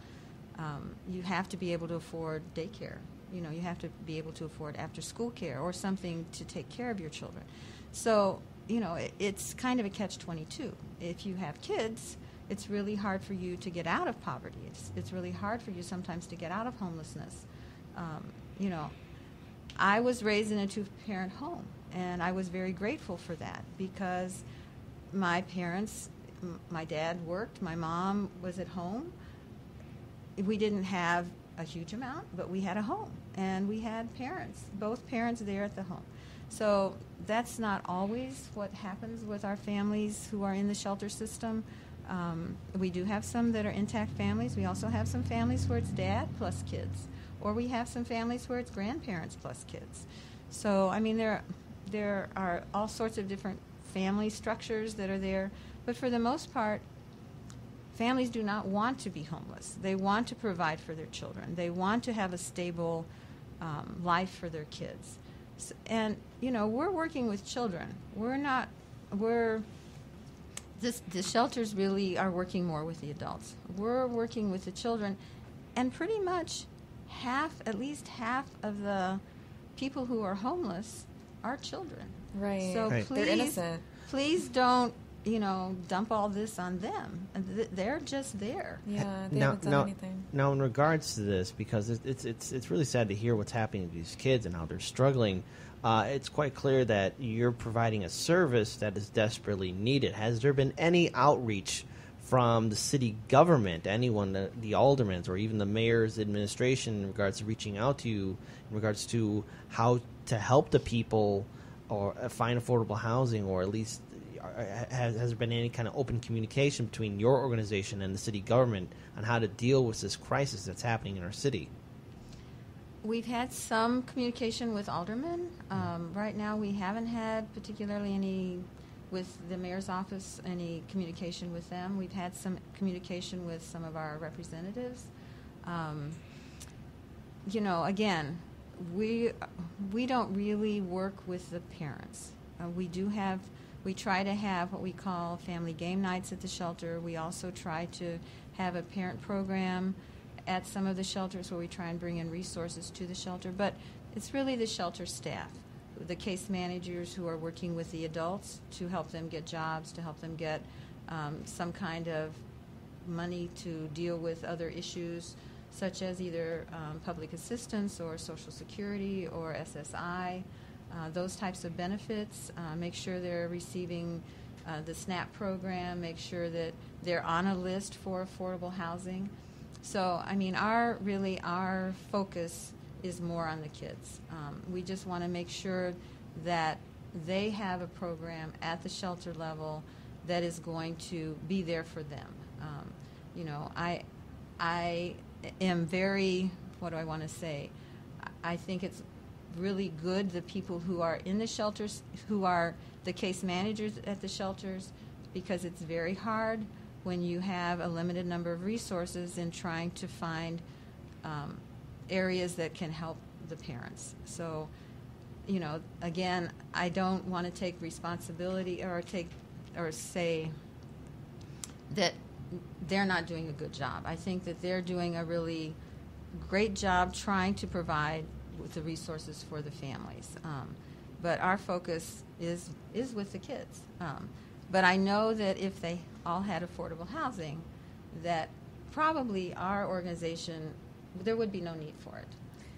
You have to be able to afford daycare. You have to be able to afford after-school care or something to take care of your children. So, it's kind of a catch-22. If you have kids, it's really hard for you to get out of poverty. It's really hard for you sometimes to get out of homelessness. I was raised in a two-parent home, and I was very grateful for that because my parents, my dad worked, my mom was at home. We didn't have a huge amount, but we had a home, and we had both parents there at the home. So that's not always what happens with our families who are in the shelter system. We do have some that are intact families. We also have some families where it's dad plus kids, or we have some families where it's grandparents plus kids. So, I mean, there are all sorts of different family structures that are there, but for the most part, families do not want to be homeless. They want to provide for their children. They want to have a stable life for their kids. And, we're working with children. The shelters really are working more with the adults. We're working with the children, and pretty much at least half of the people who are homeless are children. Right. So Right. They're innocent. please don't dump all this on them. They're just there. Yeah, they haven't done anything. Now, in regards to this, because it's really sad to hear what's happening to these kids and how they're struggling. It's quite clear that you're providing a service that is desperately needed. Has there been any outreach from the city government, anyone, the aldermen, or even the mayor's administration, in regards to reaching out to you, in regards to how to help the people or find affordable housing, or at least has there been any kind of open communication between your organization and the city government on how to deal with this crisis that's happening in our city? We've had some communication with aldermen. Right now we haven't had particularly any with the mayor's office, any communication with them. We've had some communication with some of our representatives. Again, we don't really work with the parents. We try to have what we call family game nights at the shelter. We also try to have a parent program at some of the shelters where we try and bring in resources to the shelter. But it's really the shelter staff, the case managers who are working with the adults to help them get jobs, to help them get some kind of money to deal with other issues, such as either public assistance or Social Security or SSI, those types of benefits. Make sure they're receiving the SNAP program, make sure that they're on a list for affordable housing. So, our focus is more on the kids. We just want to make sure that they have a program at the shelter level that is going to be there for them. I am very, what do I want to say? I think it's really good, the people who are in the shelters, who are the case managers at the shelters, because it's very hard when you have a limited number of resources in trying to find areas that can help the parents. So, again, I don't want to take responsibility or say that they're not doing a good job. I think that they're doing a really great job trying to provide with the resources for the families. But our focus is with the kids. But I know that if they all had affordable housing, that probably our organization, there would be no need for it.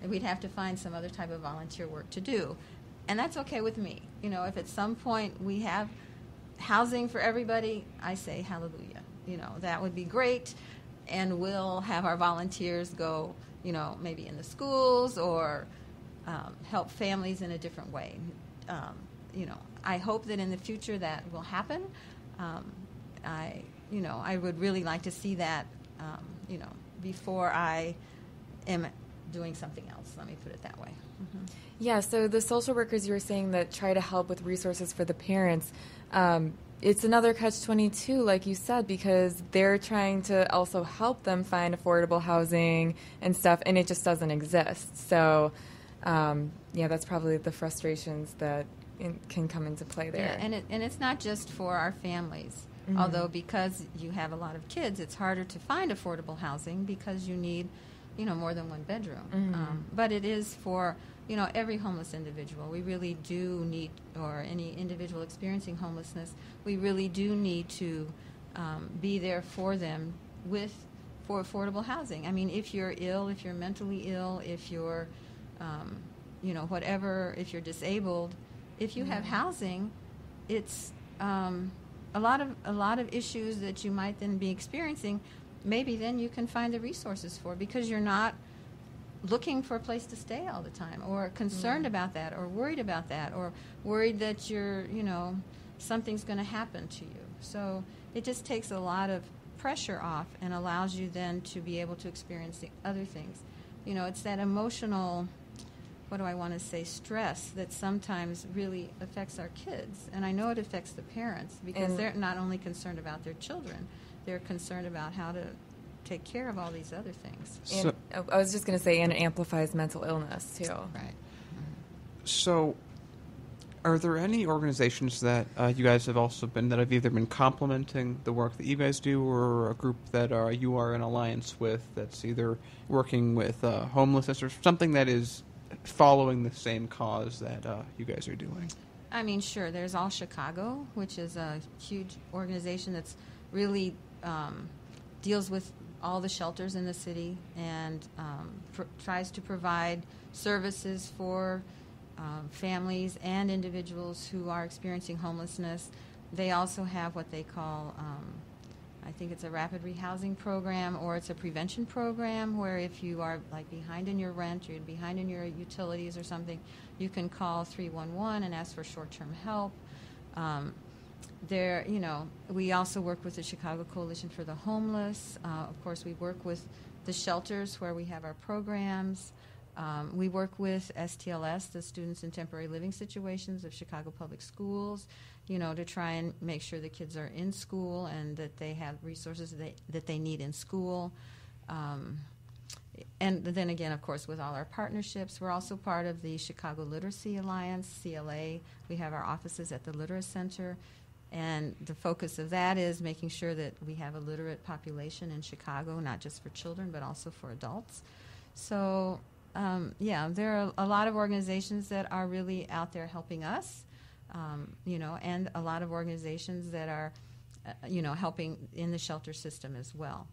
And we'd have to find some other type of volunteer work to do. And that's okay with me. If at some point we have housing for everybody, I say hallelujah. That would be great. And we'll have our volunteers go, maybe in the schools or help families in a different way. I hope that in the future that will happen. I would really like to see that, before I am doing something else. Let me put it that way. Mm-hmm. Yeah, so the social workers you were saying that try to help with resources for the parents, it's another catch-22, like you said, because they're trying to also help them find affordable housing and stuff, and it just doesn't exist. So, that's probably the frustrations that can come into play there. Yeah, and it's not just for our families. Mm-hmm. Although because you have a lot of kids, it's harder to find affordable housing because you need, more than one bedroom. Mm-hmm. But it is for, every homeless individual. We really do need, or any individual experiencing homelessness, we really do need to be there for them for affordable housing. I mean, if you're ill, if you're mentally ill, if you're, whatever, if you're disabled, if you have housing, it's a lot of issues that you might then be experiencing. Maybe then you can find the resources for, because you're not looking for a place to stay all the time, or concerned about that, or worried about that, or worried that you're, something's going to happen to you. So it just takes a lot of pressure off and allows you then to be able to experience the other things. It's that emotional, what do I want to say, stress that sometimes really affects our kids. And I know it affects the parents, because they're not only concerned about their children, they're concerned about how to take care of all these other things. And I was just going to say, and it amplifies mental illness, too. Right. So, are there any organizations that you guys have also been, that have either been complimenting the work that you guys do, or a group that you are in alliance with that's either working with homelessness or something that is following the same cause that you guys are doing? I mean, sure. There's All Chicago, which is a huge organization that's really deals with all the shelters in the city and tries to provide services for families and individuals who are experiencing homelessness. They also have what they call, I think it's a rapid rehousing program, or it's a prevention program, where if you are like behind in your rent or you're behind in your utilities or something, you can call 311 and ask for short-term help. We also work with the Chicago Coalition for the Homeless. Of course, we work with the shelters where we have our programs. We work with STLS, the Students in Temporary Living Situations of Chicago Public Schools, to try and make sure the kids are in school and that they have resources that they need in school. And then again, of course, with all our partnerships, we're also part of the Chicago Literacy Alliance, CLA. We have our offices at the Literate Center. And the focus of that is making sure that we have a literate population in Chicago, not just for children, but also for adults. So, there are a lot of organizations that are really out there helping us, and a lot of organizations that are, helping in the shelter system as well.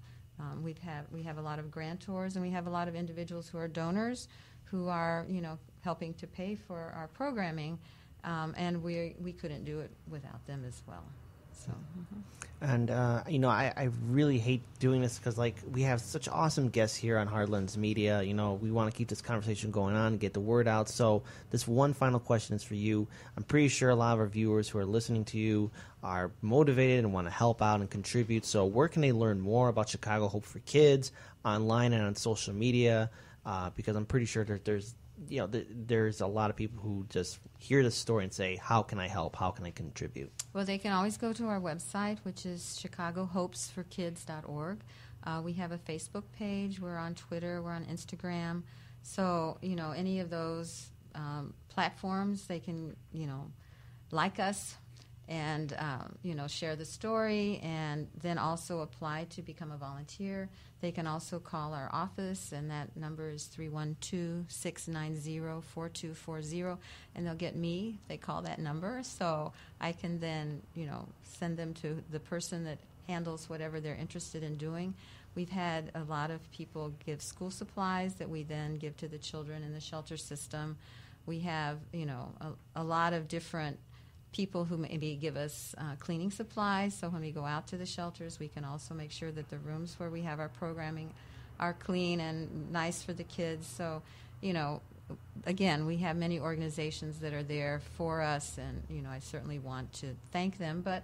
We have a lot of grantors, and we have a lot of individuals who are donors who are, helping to pay for our programming. And we couldn't do it without them as well. So, And, I really hate doing this because, we have such awesome guests here on Heartlands Media. We want to keep this conversation going on and get the word out. So this one final question is for you. I'm pretty sure a lot of our viewers who are listening to you are motivated and want to help out and contribute. So where can they learn more about Chicago Hope for Kids online and on social media? Because I'm pretty sure there's a lot of people who just hear the story and say, how can I help? How can I contribute? Well, they can always go to our website, which is chicagohopesforkids.org. We have a Facebook page. We're on Twitter. We're on Instagram. So, any of those platforms, they can, like us and, share the story, and then also apply to become a volunteer. They can also call our office, and that number is 312-690-4240, and they'll get me if they call that number. So I can then, send them to the person that handles whatever they're interested in doing. We've had a lot of people give school supplies that we then give to the children in the shelter system. We have, a lot of different people who maybe give us cleaning supplies. So when we go out to the shelters, we can also make sure that the rooms where we have our programming are clean and nice for the kids. So, again, we have many organizations that are there for us, and, I certainly want to thank them. But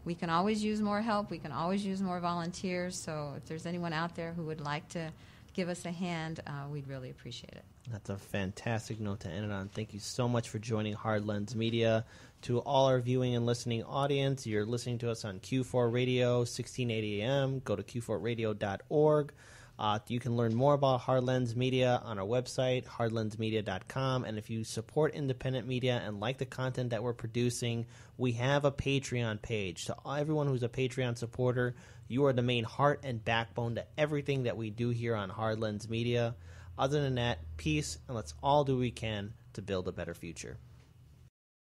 we can always use more help. We can always use more volunteers. So if there's anyone out there who would like to give us a hand, we'd really appreciate it. That's a fantastic note to end it on. Thank you so much for joining Heartlands Media. To all our viewing and listening audience, you're listening to us on Q4 Radio, 1680 AM. Go to q4radio.org. You can learn more about Heartlands Media on our website, heartlandsmedia.com. And if you support independent media and like the content that we're producing, we have a Patreon page. To everyone who's a Patreon supporter, you are the main heart and backbone to everything that we do here on Heartlands Media. Other than that, peace, and let's all do what we can to build a better future.